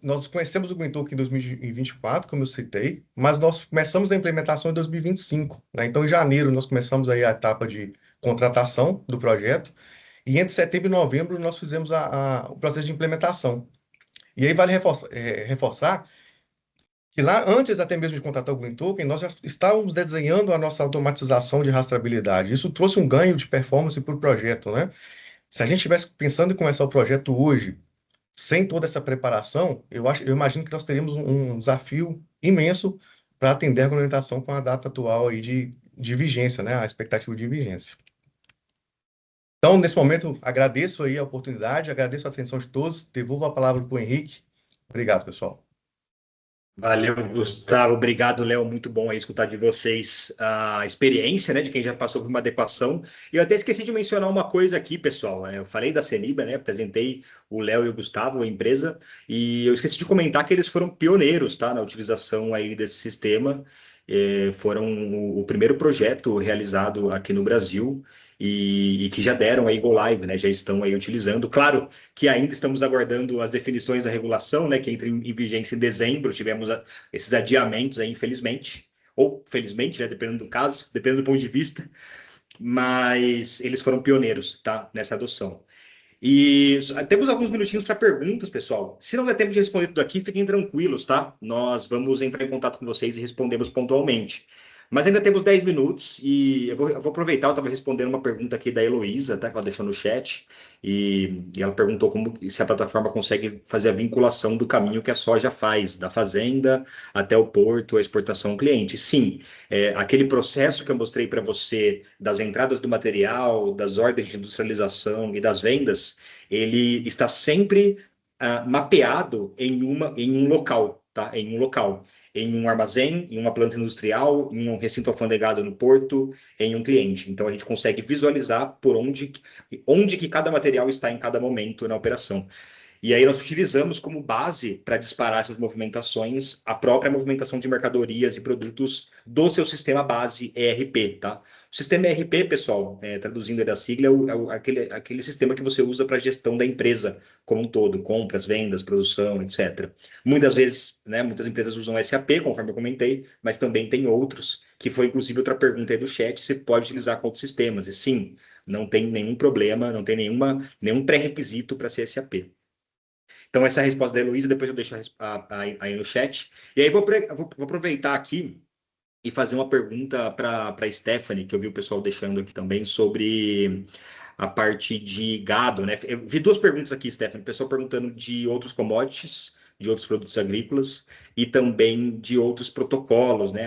nós conhecemos o GreenToken em 2024, como eu citei, mas nós começamos a implementação em 2025, né? Então, em janeiro, nós começamos aí a etapa de contratação do projeto, e entre setembro e novembro, nós fizemos o processo de implementação. E aí vale reforçar que lá, antes até mesmo de contratar o GreenToken, nós já estávamos desenhando a nossa automatização de rastreabilidade. Isso trouxe um ganho de performance para o projeto, né? Se a gente estivesse pensando em começar o projeto hoje, sem toda essa preparação, eu imagino que nós teríamos um desafio imenso para atender a regulamentação com a data atual aí de vigência, né? A expectativa de vigência. Então, nesse momento, agradeço aí a oportunidade, agradeço a atenção de todos, devolvo a palavra para o Henrique. Obrigado, pessoal. Valeu, Gustavo. Obrigado, Léo. Muito bom aí escutar de vocês a experiência, né, de quem já passou por uma adequação. E eu até esqueci de mencionar uma coisa aqui, pessoal. Eu falei da Cenibra, né, apresentei o Léo e o Gustavo, a empresa, e eu esqueci de comentar que eles foram pioneiros, tá, na utilização aí desse sistema. Foram o primeiro projeto realizado aqui no Brasil e que já deram aí go live, né, já estão aí utilizando. Claro que ainda estamos aguardando as definições da regulação, né, que entra em vigência em dezembro. Tivemos esses adiamentos aí, infelizmente, ou felizmente, né, dependendo do caso, dependendo do ponto de vista, mas eles foram pioneiros, tá, nessa adoção. E temos alguns minutinhos para perguntas, pessoal. Se não der tempo de responder tudo aqui, fiquem tranquilos, tá? Nós vamos entrar em contato com vocês e respondemos pontualmente. Mas ainda temos 10 minutos e eu vou aproveitar, eu estava respondendo uma pergunta aqui da Heloísa, tá? Que ela deixou no chat, e ela perguntou se a plataforma consegue fazer a vinculação do caminho que a soja faz, da fazenda até o porto, a exportação ao cliente. Sim, aquele processo que eu mostrei para você das entradas do material, das ordens de industrialização e das vendas, ele está sempre mapeado em um local, tá? Em um local. Em um armazém, em uma planta industrial, em um recinto alfandegado no porto, em um cliente. Então, a gente consegue visualizar por onde que cada material está em cada momento na operação. E aí nós utilizamos como base para disparar essas movimentações a própria movimentação de mercadorias e produtos do seu sistema base ERP, tá? O sistema ERP, pessoal, traduzindo da sigla, aquele sistema que você usa para a gestão da empresa como um todo, compras, vendas, produção, etc. Muitas vezes, né, muitas empresas usam SAP, conforme eu comentei, mas também tem outros, que foi inclusive outra pergunta aí do chat, se pode utilizar com outros sistemas. E sim, não tem nenhum problema, não tem nenhum pré-requisito para ser SAP. Então, essa é a resposta da Heloísa, depois eu deixo aí no chat. E aí, vou aproveitar aqui e fazer uma pergunta para a Stephanie, que eu vi o pessoal deixando aqui também, sobre a parte de gado, né? Eu vi duas perguntas aqui, Stephanie, o pessoal perguntando de outros commodities, de outros produtos agrícolas e também de outros protocolos, né?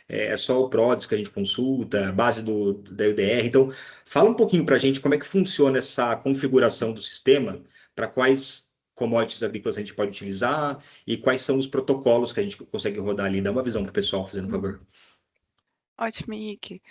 É só o PRODES que a gente consulta, base da UDR. Então, fala um pouquinho para a gente como é que funciona essa configuração do sistema, para quais commodities agrícolas a gente pode utilizar e quais são os protocolos que a gente consegue rodar ali. Dá uma visão para o pessoal, fazendo um favor. Ótimo, Henrique.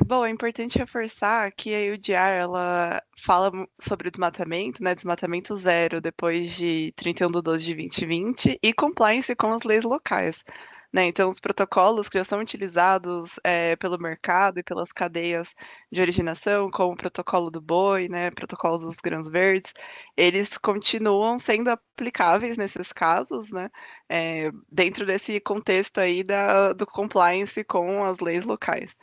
Bom, é importante reforçar que a UDR, ela fala sobre o desmatamento, né, desmatamento zero depois de 31/12/2020 e compliance com as leis locais, né? Então, os protocolos que já são utilizados pelo mercado e pelas cadeias de originação, como o protocolo do boi, né, protocolo dos grãos verdes, eles continuam sendo aplicáveis nesses casos, né, dentro desse contexto aí do compliance com as leis locais.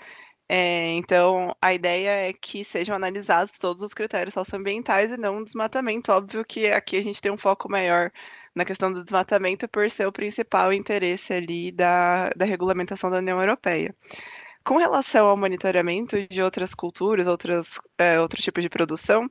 Então, a ideia é que sejam analisados todos os critérios socioambientais e não o desmatamento. Óbvio que aqui a gente tem um foco maior na questão do desmatamento por ser o principal interesse ali da regulamentação da União Europeia. Com relação ao monitoramento de outras culturas, outros tipos de produção,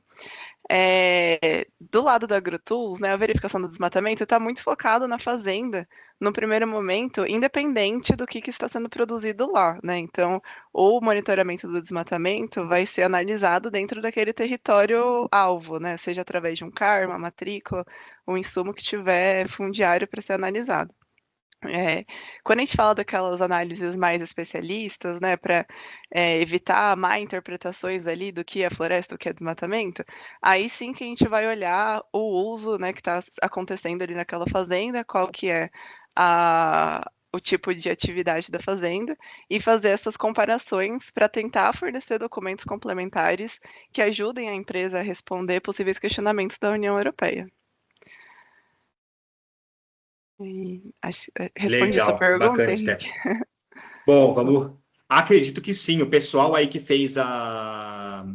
do lado da AgroTools, né, a verificação do desmatamento está muito focado na fazenda, no primeiro momento, independente do que está sendo produzido lá, né? Então, o monitoramento do desmatamento vai ser analisado dentro daquele território alvo, né? Seja através de um CAR, uma matrícula, um insumo que tiver fundiário para ser analisado. Quando a gente fala daquelas análises mais especialistas, né, para evitar má interpretações ali do que é floresta, o que é desmatamento, aí sim que a gente vai olhar o uso, né, que está acontecendo ali naquela fazenda, qual que é o tipo de atividade da fazenda e fazer essas comparações para tentar fornecer documentos complementares que ajudem a empresa a responder possíveis questionamentos da União Europeia. Respondi a sua Legal, pergunta, bacana, Henrique? Steph. Bom, vamos. Acredito que sim. O pessoal aí que fez a.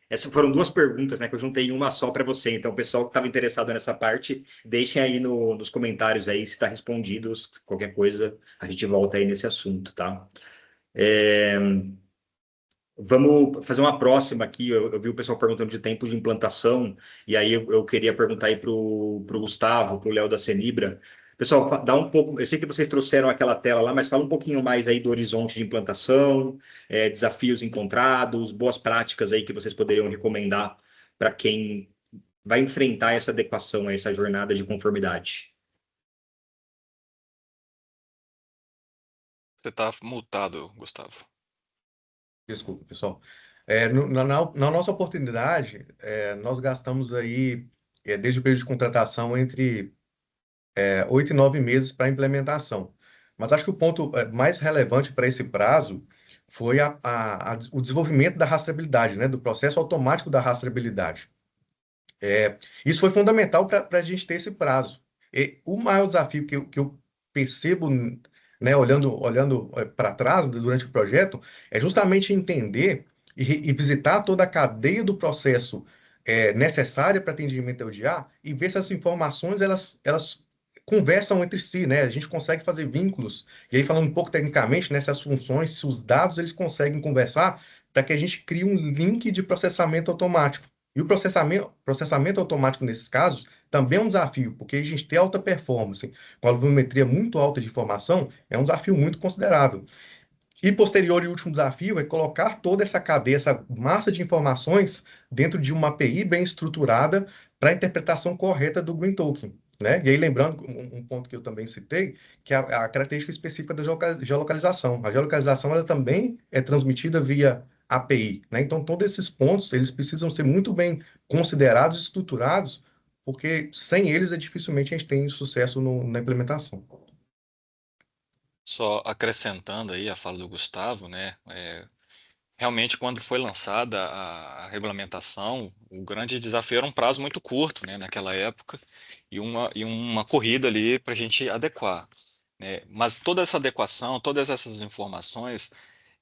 Essas foram duas perguntas, né? Que eu juntei em uma só para você. Então, o pessoal que estava interessado nessa parte, deixem aí nos comentários aí se está respondido. Qualquer coisa, a gente volta aí nesse assunto, tá? Vamos fazer uma próxima aqui. Eu vi o pessoal perguntando de tempo de implantação, e aí eu queria perguntar aí para o Gustavo, para o Léo da Cenibra. Pessoal, dá um pouco. Eu sei que vocês trouxeram aquela tela lá, mas fala um pouquinho mais aí do horizonte de implantação, desafios encontrados, boas práticas aí que vocês poderiam recomendar para quem vai enfrentar essa adequação, essa jornada de conformidade. Você está multado, Gustavo. Desculpa, pessoal. Na nossa oportunidade, nós gastamos aí, desde o período de contratação, entre 8 e 9 meses para implementação. Mas acho que o ponto mais relevante para esse prazo foi o desenvolvimento da rastreabilidade, né, do processo automático da rastreabilidade. Isso foi fundamental para a gente ter esse prazo. E o maior desafio que eu percebo, né, olhando para trás durante o projeto, é justamente entender e visitar toda a cadeia do processo necessária para atendimento ao DIA e ver se as informações elas conversam entre si, né? A gente consegue fazer vínculos. E aí, falando um pouco tecnicamente, né, se as funções, se os dados eles conseguem conversar para que a gente crie um link de processamento automático. E o processamento automático, nesses casos, também é um desafio, porque a gente ter alta performance com a volumetria muito alta de informação é um desafio muito considerável. E posterior e último desafio é colocar toda essa cadeia, essa massa de informações dentro de uma API bem estruturada para a interpretação correta do Green Token. Né? E aí, lembrando um ponto que eu também citei, que é a característica específica da geolocalização. A geolocalização ela também é transmitida via API. Né? Então, todos esses pontos eles precisam ser muito bem considerados e estruturados, porque sem eles dificilmente a gente tem sucesso na implementação. Só acrescentando aí a fala do Gustavo, né? Realmente, quando foi lançada a regulamentação, o grande desafio era um prazo muito curto, né, naquela época, e uma corrida ali para a gente adequar, né? Mas toda essa adequação, todas essas informações,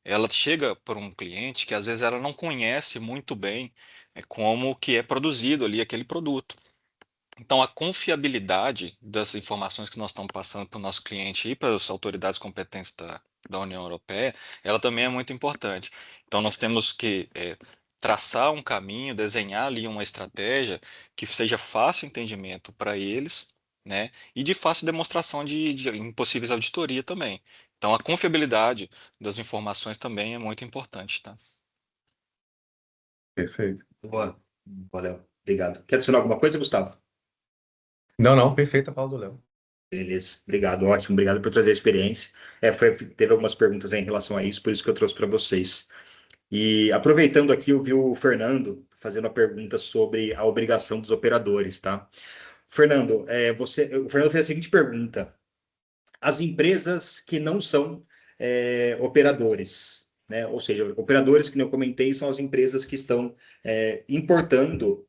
ela chega para um cliente que às vezes ela não conhece muito bem como que é produzido ali aquele produto. Então, a confiabilidade das informações que nós estamos passando para o nosso cliente e para as autoridades competentes da União Europeia, ela também é muito importante. Então, nós temos que traçar um caminho, desenhar ali uma estratégia que seja fácil entendimento para eles, né? E de fácil demonstração em possíveis auditoria também. Então, a confiabilidade das informações também é muito importante, tá? Perfeito. Boa. Valeu. Obrigado. Quer adicionar alguma coisa, Gustavo? Não, perfeita a fala do Léo. Beleza, obrigado, ótimo, obrigado por trazer a experiência. Teve algumas perguntas aí em relação a isso, por isso que eu trouxe para vocês. E aproveitando aqui, eu vi o Fernando fazendo a pergunta sobre a obrigação dos operadores, tá? Fernando, o Fernando fez a seguinte pergunta: as empresas que não são operadores, né? Ou seja, operadores que eu comentei são as empresas que estão importando,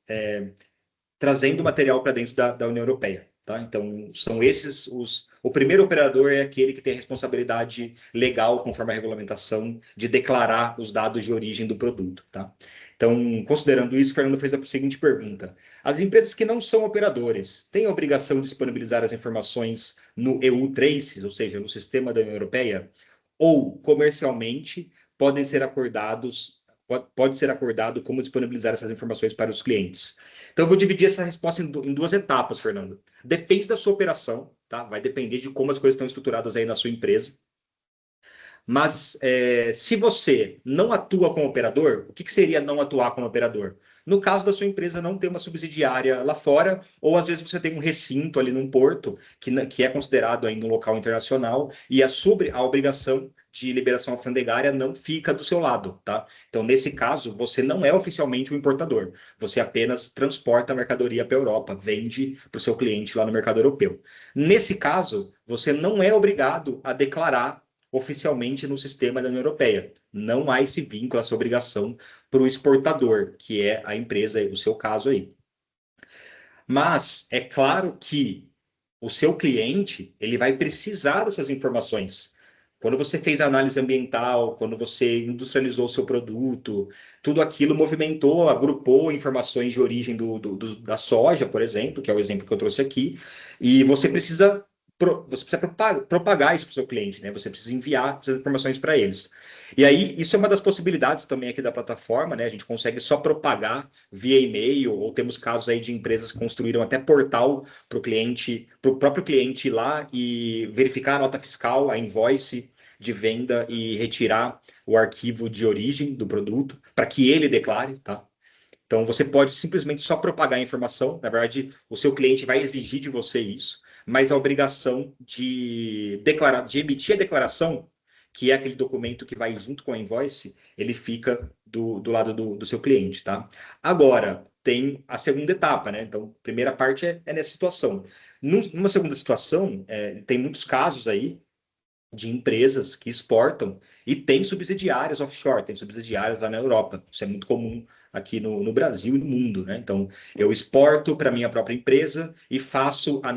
trazendo material para dentro da União Europeia. Tá? Então, são esses os. O primeiro operador é aquele que tem a responsabilidade legal, conforme a regulamentação, de declarar os dados de origem do produto. Tá? Então, considerando isso, o Fernando fez a seguinte pergunta: as empresas que não são operadores têm a obrigação de disponibilizar as informações no EU Trace, ou seja, no sistema da União Europeia, ou comercialmente podem ser acordados, pode ser acordado como disponibilizar essas informações para os clientes? Então, eu vou dividir essa resposta em duas etapas, Fernando. Depende da sua operação, tá? Vai depender de como as coisas estão estruturadas aí na sua empresa. Mas se você não atua como operador, o que seria não atuar como operador? No caso da sua empresa não ter uma subsidiária lá fora, ou às vezes você tem um recinto ali num porto, que é considerado ainda um local internacional, e a obrigação de liberação alfandegária não fica do seu lado, tá? Então, nesse caso, você não é oficialmente um importador, você apenas transporta a mercadoria para a Europa, vende para o seu cliente lá no mercado europeu. Nesse caso, você não é obrigado a declarar oficialmente no sistema da União Europeia. Não há esse vínculo, essa obrigação para o exportador, que é a empresa, o seu caso aí. Mas é claro que o seu cliente ele vai precisar dessas informações. Quando você fez a análise ambiental, quando você industrializou o seu produto, tudo aquilo movimentou, agrupou informações de origem da soja, por exemplo, que é o exemplo que eu trouxe aqui, e você precisa propagar isso para o seu cliente, né? Você precisa enviar essas informações para eles. E aí, isso é uma das possibilidades também aqui da plataforma, né? A gente consegue só propagar via e-mail, ou temos casos aí de empresas que construíram até portal para o cliente, para o próprio cliente ir lá e verificar a nota fiscal, a invoice de venda e retirar o arquivo de origem do produto para que ele declare, tá? Então, você pode simplesmente só propagar a informação. Na verdade, o seu cliente vai exigir de você isso, mas a obrigação de emitir a declaração, que é aquele documento que vai junto com a invoice, ele fica do lado do seu cliente, tá? Agora, tem a segunda etapa, né? Então, a primeira parte é nessa situação. Numa segunda situação, tem muitos casos aí de empresas que exportam e tem subsidiárias offshore, tem subsidiárias lá na Europa. Isso é muito comum aqui no Brasil e no mundo, né? Então, eu exporto para minha própria empresa e faço a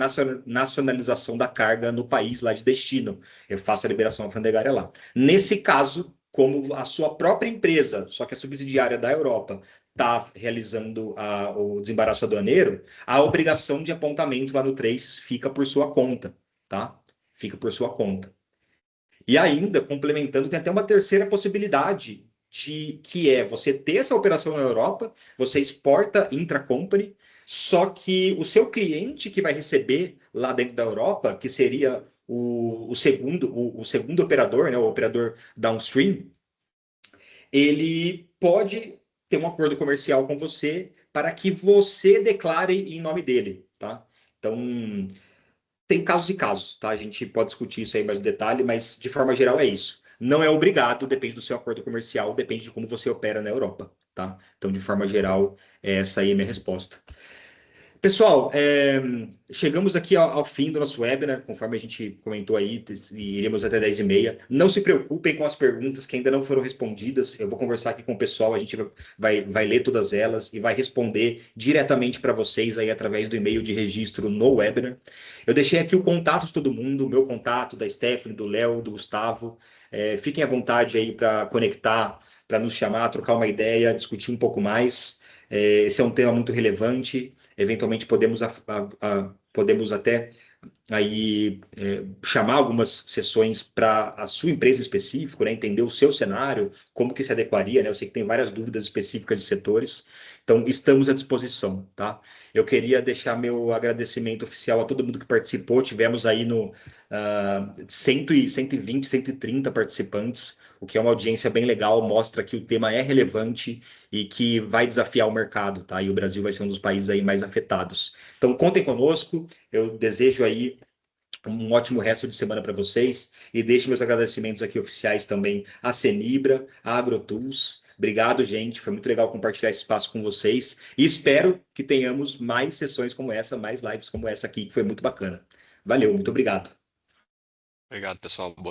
nacionalização da carga no país lá de destino. Eu faço a liberação alfandegária lá. Nesse caso, como a sua própria empresa, só que a subsidiária da Europa, está realizando o desembaraço aduaneiro, a obrigação de apontamento lá no Traces fica por sua conta, tá? Fica por sua conta. E ainda, complementando, tem até uma terceira possibilidade, que é você ter essa operação na Europa, você exporta intra-company, só que o seu cliente que vai receber lá dentro da Europa, que seria o segundo operador, né, o operador downstream, ele pode ter um acordo comercial com você para que você declare em nome dele, tá? Então, tem casos e casos, tá? A gente pode discutir isso aí mais no detalhe, mas de forma geral é isso. Não é obrigado, depende do seu acordo comercial, depende de como você opera na Europa, tá? Então, de forma geral, essa aí é a minha resposta. Pessoal, chegamos aqui ao fim do nosso webinar, conforme a gente comentou aí, e iremos até 10h30. Não se preocupem com as perguntas que ainda não foram respondidas. Eu vou conversar aqui com o pessoal, a gente vai ler todas elas e vai responder diretamente para vocês aí através do e-mail de registro no webinar. Eu deixei aqui o contato de todo mundo, o meu contato, da Stephanie, do Léo, do Gustavo. Fiquem à vontade aí para conectar, para nos chamar, trocar uma ideia, discutir um pouco mais. Esse é um tema muito relevante. Eventualmente podemos até aí chamar algumas sessões para a sua empresa específica, né? Entender o seu cenário, como que se adequaria, né? Eu sei que tem várias dúvidas específicas de setores, então estamos à disposição, tá? Eu queria deixar meu agradecimento oficial a todo mundo que participou. Tivemos aí no 120, 130 participantes, o que é uma audiência bem legal, mostra que o tema é relevante e que vai desafiar o mercado, tá? E o Brasil vai ser um dos países aí mais afetados. Então, contem conosco. Eu desejo aí um ótimo resto de semana para vocês e deixo meus agradecimentos aqui oficiais também à Cenibra, à AgroTools, Obrigado, gente. Foi muito legal compartilhar esse espaço com vocês. E espero que tenhamos mais sessões como essa, mais lives como essa aqui, que foi muito bacana. Valeu, muito obrigado. Obrigado, pessoal. Boa